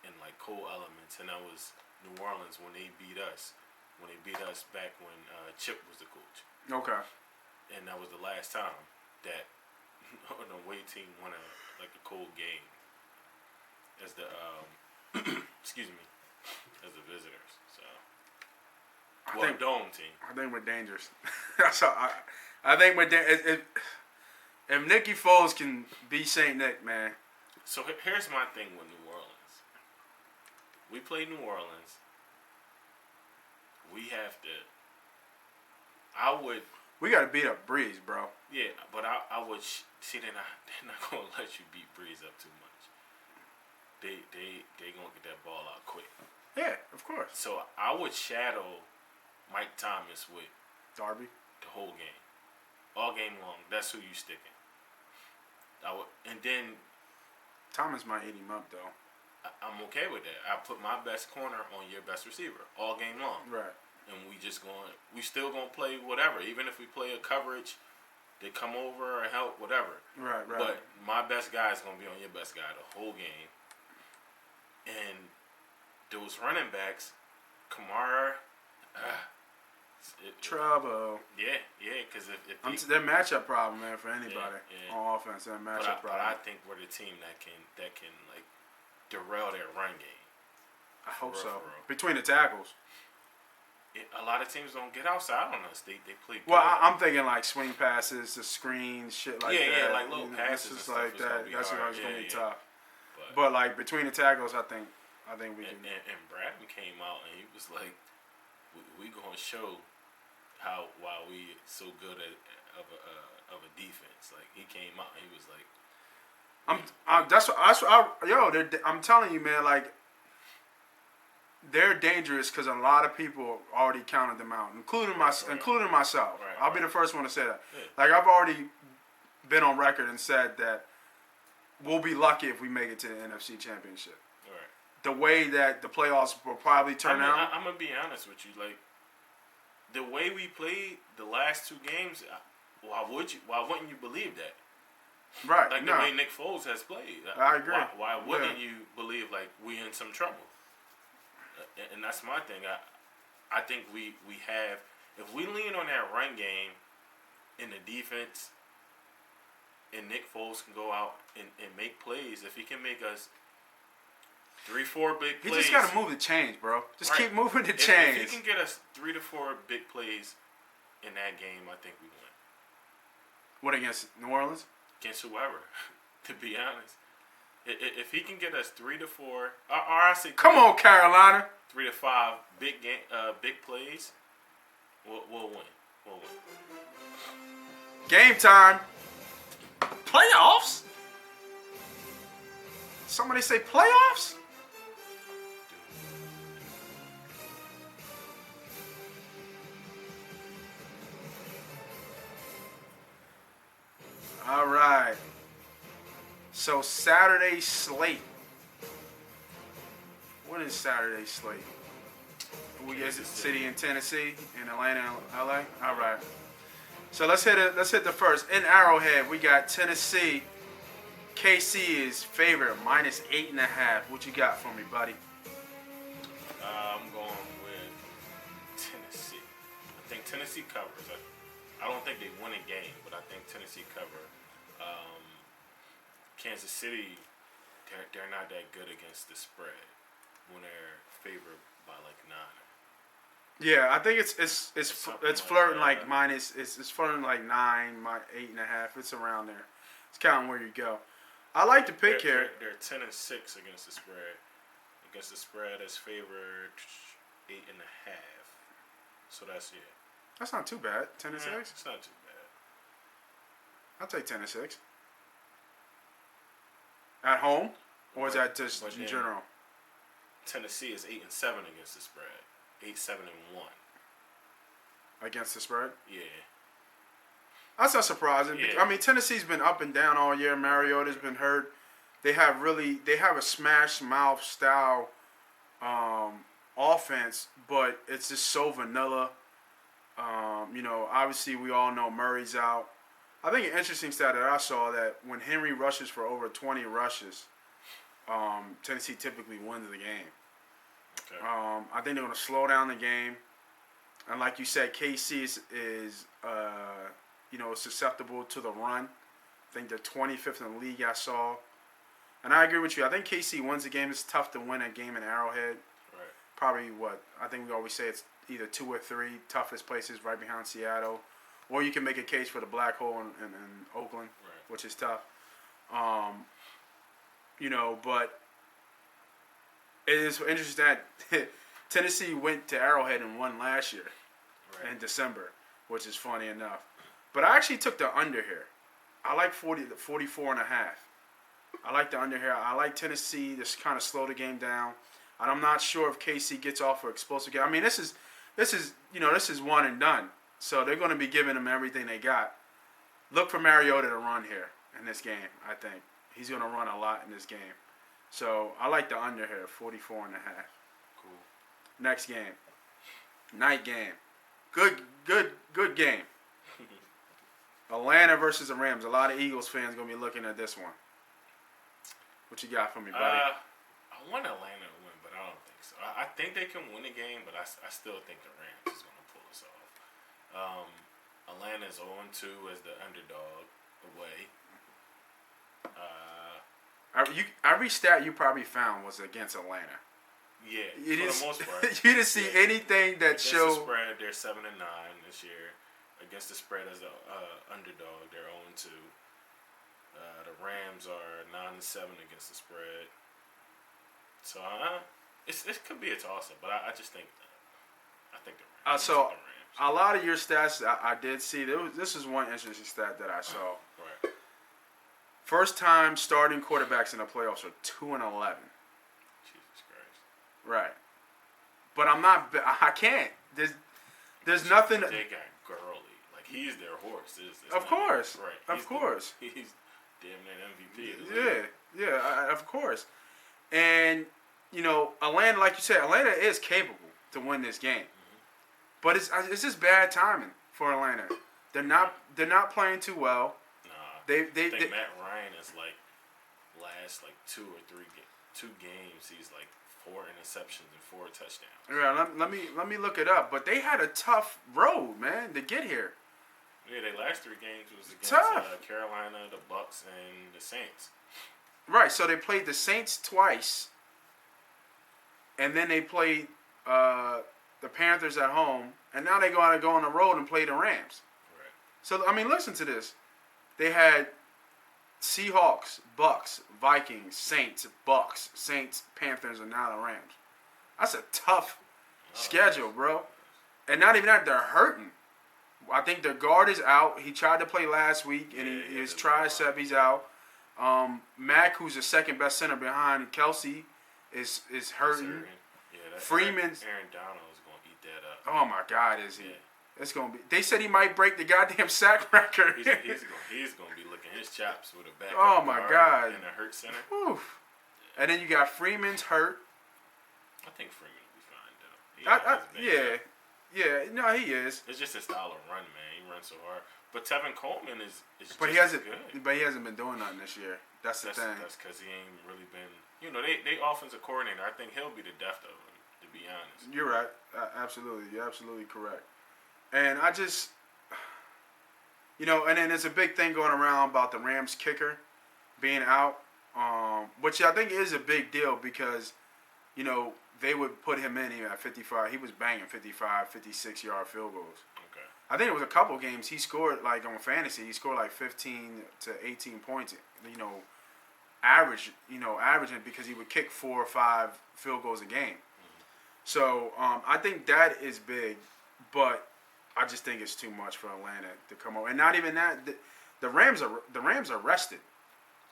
in like cold elements, and that was New Orleans when they beat us. When they beat us back when Chip was the coach. Okay. And that was the last time that an away team won a cold game as the excuse me, as the visitors. So dome team. I think we're dangerous. That's how I think we're if Nicky Foles can be Saint Nick, man. So here's my thing with New Orleans. We play New Orleans. We have to. We got to beat up Breeze, bro. Yeah, but I would see they're not gonna let you beat Breeze up too much. They gonna get that ball out quick. Yeah, of course. So I would shadow Mike Thomas with Darby the whole game, all game long. That's who you sticking. And then Thomas might eat him up though. I'm okay with that. I put my best corner on your best receiver all game long. Right. And we still gonna play whatever. Even if we play a coverage, they come over or help, whatever. Right. But my best guy is gonna be on your best guy the whole game. And those running backs, Kamara, trouble. Yeah, because if they're matchup problem, man, for anybody yeah. on offense. They're a matchup problem. But I think we're the team that can like derail their run game. I hope so. For real. Between the tackles. A lot of teams don't get outside on us. They play good. Well, I'm thinking like swing passes, the screens, shit like that. Yeah, like little passes. It's just like that. That's what's going to be tough. But But like between the tackles, I think we can. And Bradman came out and he was like, "We gonna show why we so good of a defense." Like he came out and he was like, I'm telling you, man. Like they're dangerous because a lot of people already counted them out, including myself. Right, I'll be the first one to say that. Yeah. Like I've already been on record and said that we'll be lucky if we make it to the NFC Championship. Right. The way that the playoffs will probably turn out. I'm gonna be honest with you. Like the way we played the last 2 games, why wouldn't you believe that? Right. Like the way Nick Foles has played. I agree. Why wouldn't you believe like we in some trouble? And that's my thing. I think we have, if we lean on that run game in the defense, and Nick Foles can go out and make plays. If he can make us 3-4 big plays, he just got to move the chains, bro. Just keep moving the If chains. he can get us 3 to 4 big plays in that game, I think we win. What, against New Orleans? Against whoever, to be honest. If he can get us 3 to 4, or I say, come on, Carolina, 3 to 5 big plays, we'll win. We'll win. Game time. Playoffs? Somebody say playoffs? All right. So Saturday slate. What is Saturday slate? We get City in Tennessee, in Atlanta, LA. All right. So let's hit it. Let's hit the first. In Arrowhead, we got Tennessee. KC is favorite -8.5. What you got for me, buddy? I'm going with Tennessee. I think Tennessee covers. I don't think they win a game, but I think Tennessee cover. Kansas City, they're not that good against the spread when they're favored by like 9. Yeah, I think it's flirting like that. minus. It's flirting like 9, 8.5. It's around there. It's counting where you go. I like the pick here. They're 10-6 against the spread. Against the spread is favored 8.5. So that's That's not too bad. 10-6. It's not too bad. I'll take 10-6. At home, or is that just in general? Tennessee is 8-7 against the spread. 8-7-1 Against the spread? Yeah. That's not surprising. Yeah. I mean, Tennessee's been up and down all year. Mariota's been hurt. They have a smash mouth style offense, but it's just so vanilla. Obviously we all know Murray's out. I think an interesting stat that I saw that when Henry rushes for over 20 rushes, Tennessee typically wins the game. Okay. I think they're going to slow down the game. And like you said, KC is susceptible to the run. I think they're 25th in the league I saw. And I agree with you. I think KC wins the game. It's tough to win a game in Arrowhead. Right. Probably I think we always say it's either 2 or 3 toughest places right behind Seattle. Or you can make a case for the black hole in Oakland, Right. which is tough. But it is interesting that Tennessee went to Arrowhead and won last year in December, which is funny enough. But I actually took the under here. I like 44 and a half. I like the under here. I like Tennessee to kind of slow the game down. And I'm not sure if KC gets off an explosive game. I mean, this is one and done. So they're going to be giving them everything they got. Look for Mariota to run here in this game, I think. He's going to run a lot in this game. So I like the under here, 44 and a half. Cool. Next game. Night game. Good game. Atlanta versus the Rams. A lot of Eagles fans going to be looking at this one. What you got for me, buddy? I want Atlanta to win, but I don't think so. I think they can win the game, but I still think the Rams is going to pull us off. Atlanta is 0-2 as the underdog away. Every stat you probably found was against Atlanta. Yeah, for the most part. You didn't see anything that Against showed. the spread, they're 7-9 this year. Against the spread as an underdog, they're 0-2. The Rams are 9-7 against the spread. So it could be a toss-up, but I just think the Rams. So the Rams. a lot of your stats I did see. This is one interesting stat that I saw. Right. First time starting quarterbacks in the playoffs are 2-11. Jesus Christ. Right. But I can't. There's nothing. They got Gurley. Like, he's their horse. Of course. Right. Of course. He's damn near MVP. Of course. And, Atlanta, like you said, Atlanta is capable to win this game. Mm-hmm. But it's just bad timing for Atlanta. They're not playing too well. Nah. They Matt Ryan is last 2 or 3 games. He's 4 interceptions and 4 touchdowns. Yeah, let me look it up. But they had a tough road, man, to get here. Yeah, their last 3 games was against Carolina, the Bucks, and the Saints. Right, so they played the Saints twice, and then they played the Panthers at home, and now they go on the road and play the Rams. Right. So, I mean, listen to this. They had Seahawks, Bucks, Vikings, Saints, Bucks, Saints, Panthers, and now the Rams. That's a tough schedule, bro. And not even that, they're hurting. I think their guard is out. He tried to play last week, and his tricep, he's out. Mack, who's the second best center behind Kelsey, is hurting. Yeah, Freeman's. Aaron Donald is going to eat that up. Oh my God, is he? Yeah. It's gonna be. They said he might break the goddamn sack record. He's going to be licking his chops with a backup Oh my God. in a hurt center. Whew. And then you got Freeman's hurt. I think Freeman will be fine though. No, he is. It's just his style of run, man. He runs so hard. But Tevin Coleman is But just he hasn't. good. But he hasn't been doing nothing this year. That's the thing. That's because he ain't really been. They offensive coordinator. I think he'll be the death of him. To be honest. You're right. Absolutely. You're absolutely correct. And I just, and then there's a big thing going around about the Rams kicker being out, which I think is a big deal because, they would put him in even at 55. He was banging 55, 56-yard field goals. Okay. I think it was a couple games he scored, on fantasy, he scored 15 to 18 points, averaging because he would kick 4 or 5 field goals a game. Mm-hmm. So I think that is big, but I just think it's too much for Atlanta to come over. And not even that, the Rams are rested.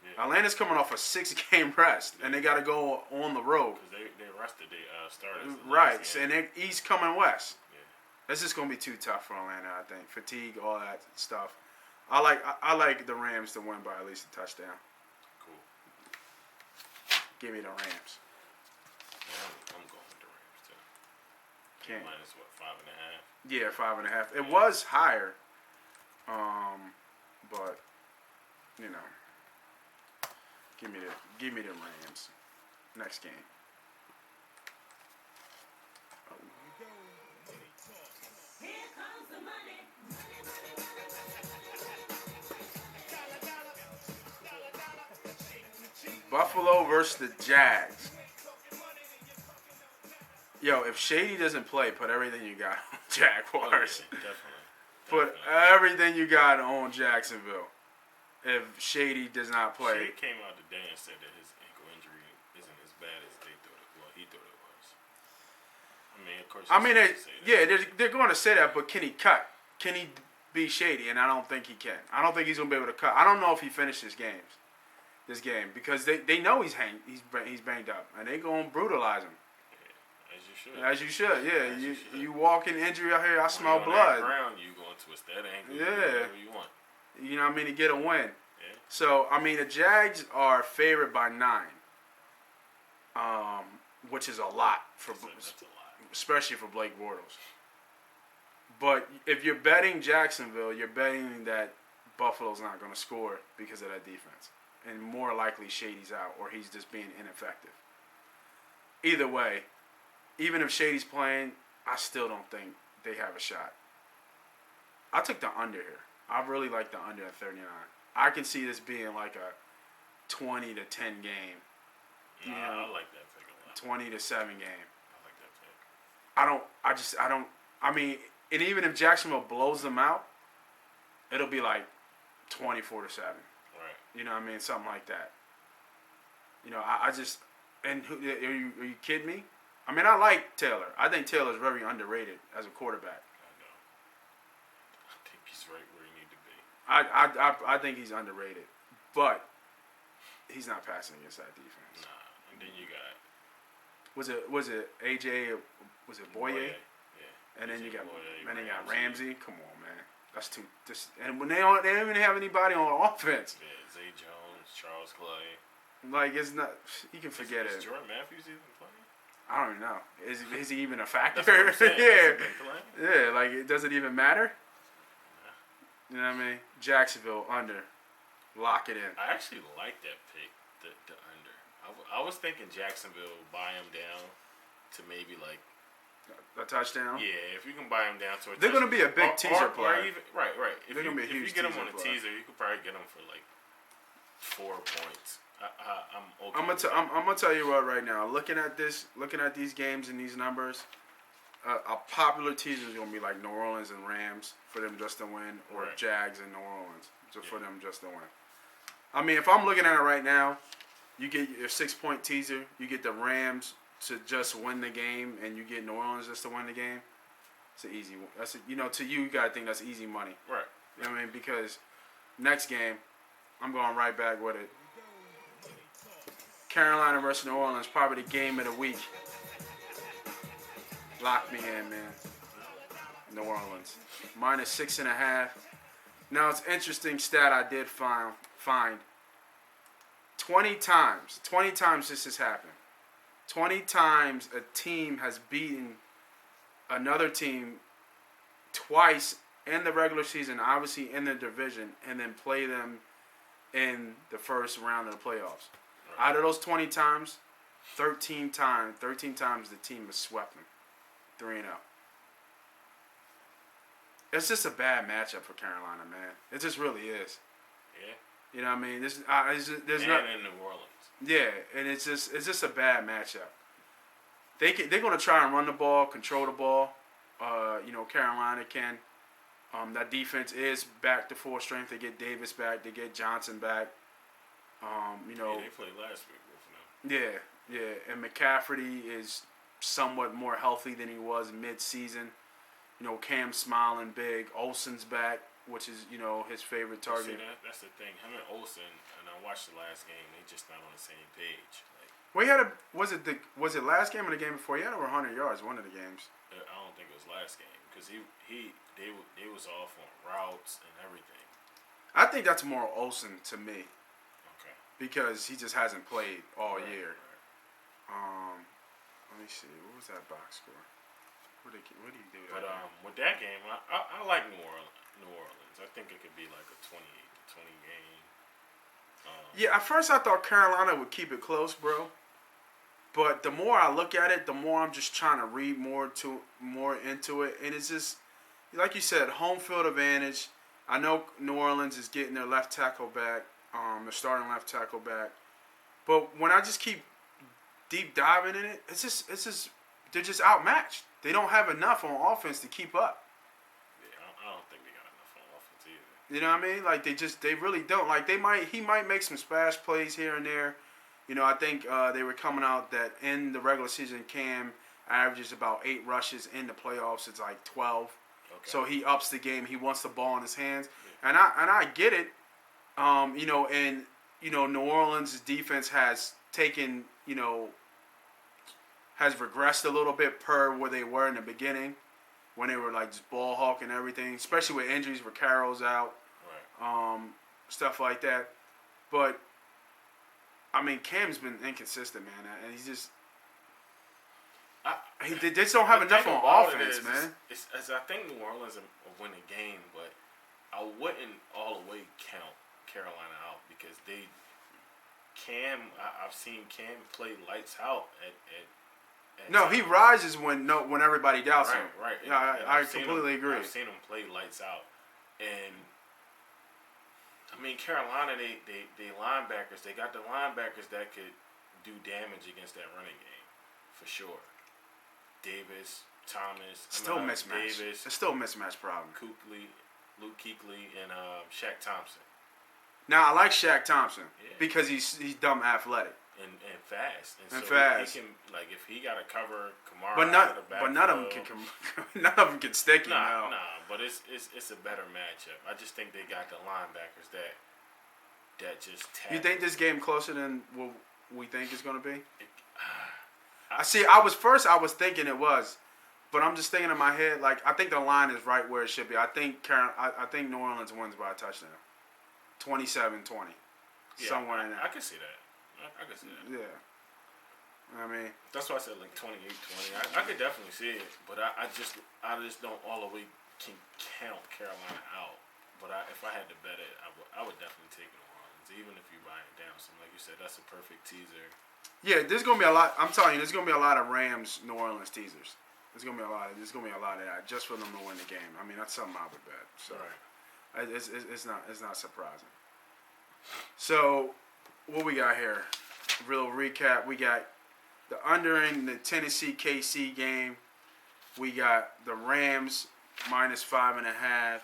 Yeah. Atlanta's coming off a 6-game rest, and they got to go on the road. Because they rested their starters. Right, and they're East coming west. Yeah. It's just going to be too tough for Atlanta, I think. Fatigue, all that stuff. I like the Rams to win by at least a touchdown. Cool. Give me the Rams. Yeah, I'm going with the Rams, too. can't. Minus what, 5.5? Yeah, 5.5. It was higher, but you know, give me the Rams. Next game. Here comes the money. Buffalo versus the Jags. Yo, if Shady doesn't play, put everything you got on Jaguars. Oh, yeah, definitely. Put everything you got on Jacksonville. If Shady does not play. Shea came out today and said that his ankle injury isn't as bad as they thought it was. He thought it was. I mean, of course. They're going to say that, but can he cut? Can he be Shady? And I don't think he can. I don't think he's going to be able to cut. I don't know if he finished this game, because they know he's banged up, and they going to brutalize him. Yeah, as you should. Yeah. As you should. You walk in injury out here, I smell on blood. That ground, you going to twist that ankle. Yeah. You do whatever you want. You know what I mean? To get a win. Yeah. So, I mean, the Jags are favored by 9, which is a lot That's a lot. especially for Blake Bortles. But if you're betting Jacksonville, you're betting that Buffalo's not going to score because of that defense. And more likely Shady's out or he's just being ineffective. Either way, even if Shady's playing, I still don't think they have a shot. I took the under here. I really like the under at 39. I can see this being like a 20-10 game. No, I like that pick a lot. 20-7 game. I like that pick. I mean, and even if Jacksonville blows them out, it'll be like 24-7. Right. You know what I mean? Something like that. You know, I just, and are you kidding me? I mean, I like Taylor. I think Taylor's very underrated as a quarterback. I know. I think he's right where he need to be. I think he's underrated, but he's not passing against that defense. Nah, and then you got. Was it AJ? Was it Boye? Yeah. And then you got Boye, and then you got Ramsey. Come on, man. That's too. And when they don't even have anybody on offense. Yeah, Zay Jones, Charles Clay. Like it's not. You can forget Is it. Jordan Matthews even playing? I don't even know. Is he even a factor? That's what I'm saying. Yeah. Has he been playing? Yeah. Like it doesn't even matter. You know what I mean? Jacksonville under. Lock it in. I actually like that pick, the under. I was thinking Jacksonville buy him down to maybe like. A touchdown. Yeah, if you can buy him down to a They're touchdown. gonna be a big teaser Or player. even, right. If They're gonna be a huge if you get him teaser on a player. teaser, you could probably get him for like 4 points. I'm okay. I'm gonna tell you what right now. Looking at these games and these numbers, a popular teaser is gonna be like New Orleans and Rams for them just to win, or Right. Jags and New Orleans for them just to win. I mean, if I'm looking at it right now, you get your 6-point teaser, you get the Rams to just win the game, and you get New Orleans just to win the game. It's an easy one. To you gotta think that's easy money. Right. You know what I mean? Because next game, I'm going right back with it. Carolina versus New Orleans, probably the game of the week. Lock me in, man. New Orleans. Minus 6.5. Now, it's interesting stat I did find. 20 times this has happened. 20 times a team has beaten another team twice in the regular season, obviously in the division, and then play them in the first round of the playoffs. Out of those 20 times, 13 times the team has swept them. 3-0. It's just a bad matchup for Carolina, man. It just really is. Yeah. You know what I mean? There's And not. in New Orleans. Yeah, and it's just a bad matchup. They're gonna try and run the ball, control the ball. Carolina can. That defense is back to full strength. They get Davis back. They get Johnson back. Yeah, they played last week with them. Yeah, and McCaffrey is somewhat more healthy than he was mid-season. Cam's smiling big. Olsen's back, which is his favorite target. See, that's the thing. Him and Olsen, and I watched the last game. They just not on the same page. Like, Well, he had was it last game or the game before? He had over 100 yards one of the games. I don't think it was last game because they was off on routes and everything. I think that's more Olsen to me Okay. because he just hasn't played all year. Right. Let me see. What was that box score? What do you do? But with that game, I like New Orleans. I think it could be like a 28-20 game. Yeah, at first I thought Carolina would keep it close, bro. But the more I look at it, the more I'm just trying to read more into it, and it's just like you said, home field advantage. I know New Orleans is getting their left tackle back, their starting left tackle back, but when I just keep deep diving in it, it's just they're just outmatched. They don't have enough on offense to keep up. Yeah, I don't think they got enough on offense either. You know what I mean? Like they really don't. Like he might make some splash plays here and there. You know, I think they were coming out that in the regular season, Cam averages about 8 rushes. In the playoffs, it's like 12. Okay. So he ups the game. He wants the ball in his hands, and I get it. You know, and you know, New Orleans' defense has taken, you know, has regressed a little bit per where they were in the beginning, when they were like just ball hawking everything, especially with injuries, where Carroll's out, right. Stuff like that. But I mean, Cam's been inconsistent, man, and he's just they just don't have enough on offense, man. It's I think New Orleans will win the game, but I wouldn't all the way count Carolina out because I've seen Cam play lights out at no, he rises when everybody doubts him. Right. Yeah, I completely agree. I've seen him play lights out, and I mean Carolina, they linebackers. They got the linebackers that could do damage against that running game, for sure. Davis, Thomas, Still mismatch. Davis, It's still a mismatch problem. Luke Kuechly, and Shaq Thompson. Now I like Shaq Thompson Yeah. because he's dumb athletic. And fast. And so fast. He can, like, if he got to cover Kamara But out of the backfield, none of them can none of them can stick him. Nah, but it's a better matchup. I just think they got the linebackers that just tap. You think this game closer than what we think it's going to be? I was thinking it was, but I'm just thinking in my head, like, I think the line is right where it should be. I think New Orleans wins by a touchdown. 27-20. Yeah, Somewhere in there. I can see that. I can see that. Yeah. I mean, that's why I said like 28-20. I could definitely see it, but I just don't all the way can count Carolina out. But if I had to bet it, I would definitely take New Orleans, even if you buy it down. So like you said, that's a perfect teaser. yeah, there's gonna be a lot. I'm telling you, there's gonna be a lot of Rams New Orleans teasers. There's gonna be a lot of that just for them to win the game. I mean, that's something I would bet. So Right. it's not surprising. So what we got here? Real recap. We got the under in the Tennessee KC game. We got the Rams -5.5.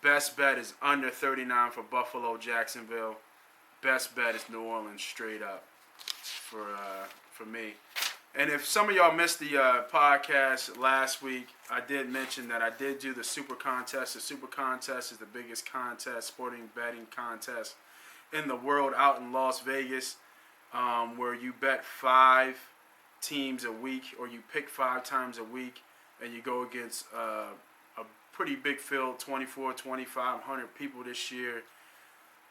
Best bet is under 39 for Buffalo Jacksonville. Best bet is New Orleans straight up for me. And if some of y'all missed the podcast last week, I did mention that I did do the Super Contest. The Super Contest is the biggest sporting betting contest in the world out in Las Vegas, where you bet 5 teams a week, or you pick 5 times a week, and you go against a pretty big field, 2,500 people this year.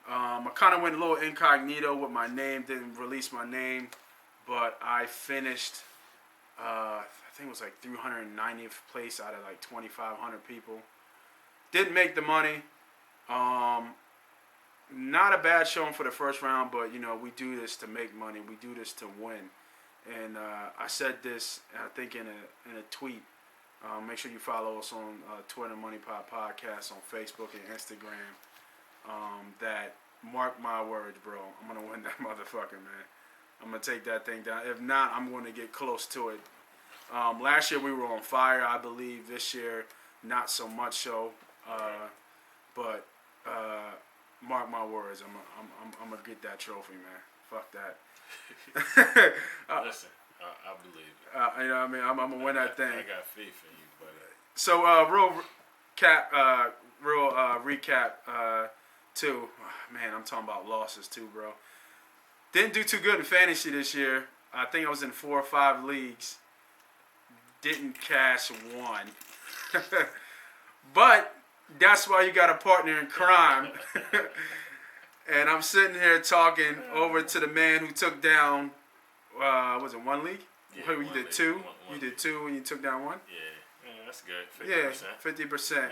I kind of went a little incognito with my name, didn't release my name, but I finished, I think it was like 390th place out of like 2,500 people. Didn't make the money. Not a bad showing for the first round, but you know, we do this to make money. We do this to win. And I said this, I think in a tweet. Make sure you follow us on Twitter, MoneyPot Podcast, on Facebook and Instagram. That, mark my words, bro, I'm gonna win that motherfucker, man. I'm gonna take that thing down. If not, I'm gonna get close to it. Last year we were on fire, I believe. This year, not so much so. But mark my words, I'm gonna get that trophy, man. Fuck that. Listen, I believe it. You know what I mean? I'm gonna win that thing. I got faith in you, buddy. So real recap too. Man, I'm talking about losses too, bro. Didn't do too good in fantasy this year. I think I was in 4 or 5 leagues. Didn't cash one. But that's why you got a partner in crime. And I'm sitting here talking over to the man who took down, was it 1 league? Yeah, You did 2? You did 2 and you took down 1? Yeah. that's good. 50%. Yeah, 50%.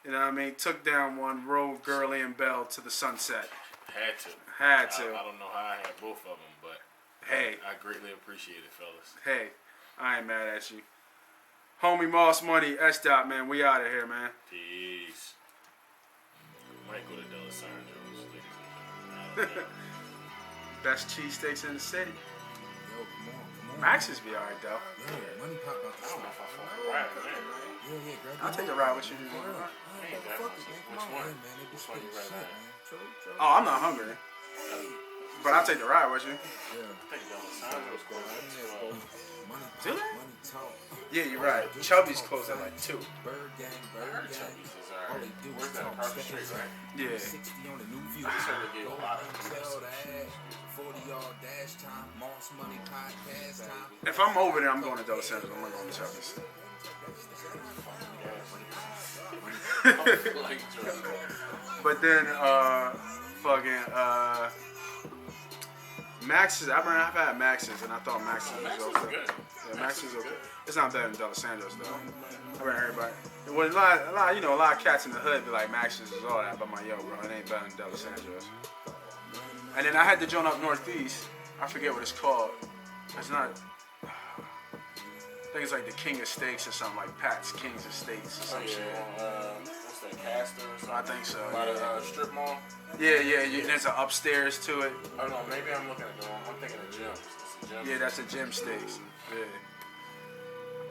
You know what I mean? Took down one, rode Gurley and Bell to the sunset. Had to. Had to. I don't know how I had both of them, but Hey. I greatly appreciate it, fellas. Hey, I ain't mad at you. Homie Moss Money, S. Dot, man. We out of here, man. Peace. Might go to Delisandro's, ladies and gentlemen. Best cheesesteaks in the city. Yo, come on. Max's be alright, though. Yo, MoneyPot about to I don't know if I start. fuck with rap, man. Yeah, grab I'll your take a mic. ride with you. Word. I ain't that Fuck much. it, man. Which Come on. one? Yeah, man. They be Which one you spitting rather shit, have? man. True. Oh, I'm not hungry. But I'll take the ride with you. Yeah. I think Delisandro's close at 12. Do they? Money talk. Yeah, you're right. Chubby's closed at like 2. Bird gang, I bird heard gang. Chubby's is All alright. they do Where's is that? talk Across the stats. street, right? Yeah. 60 on the new view. They said they gave a lot of Tell that 40-yard dash time. Moss Money podcast time. If I'm over there, I'm going to Delisandro's. I'm not going to Chubby's. Like, But then, Max's. I've had Max's, and I thought Max's was Max's okay. good. Yeah, Max's is okay. It's not better than Delisandro's though. I've heard everybody. Well, a lot of cats in the hood be like Max's is all that, but I'm like, yo, bro, it ain't better than Delisandro's. And then I had the joint up northeast. I forget what it's called. It's not. I think it's like the King of Steaks or something, like Pat's Kings of Steaks or some shit. What's that, Castor or something? I think so. By the strip mall? Yeah. There's an upstairs to it. Oh no, maybe I'm looking at the wrong. I'm thinking of Jim's. It's a Jim's. Yeah, that's a Jim Steaks. Yeah.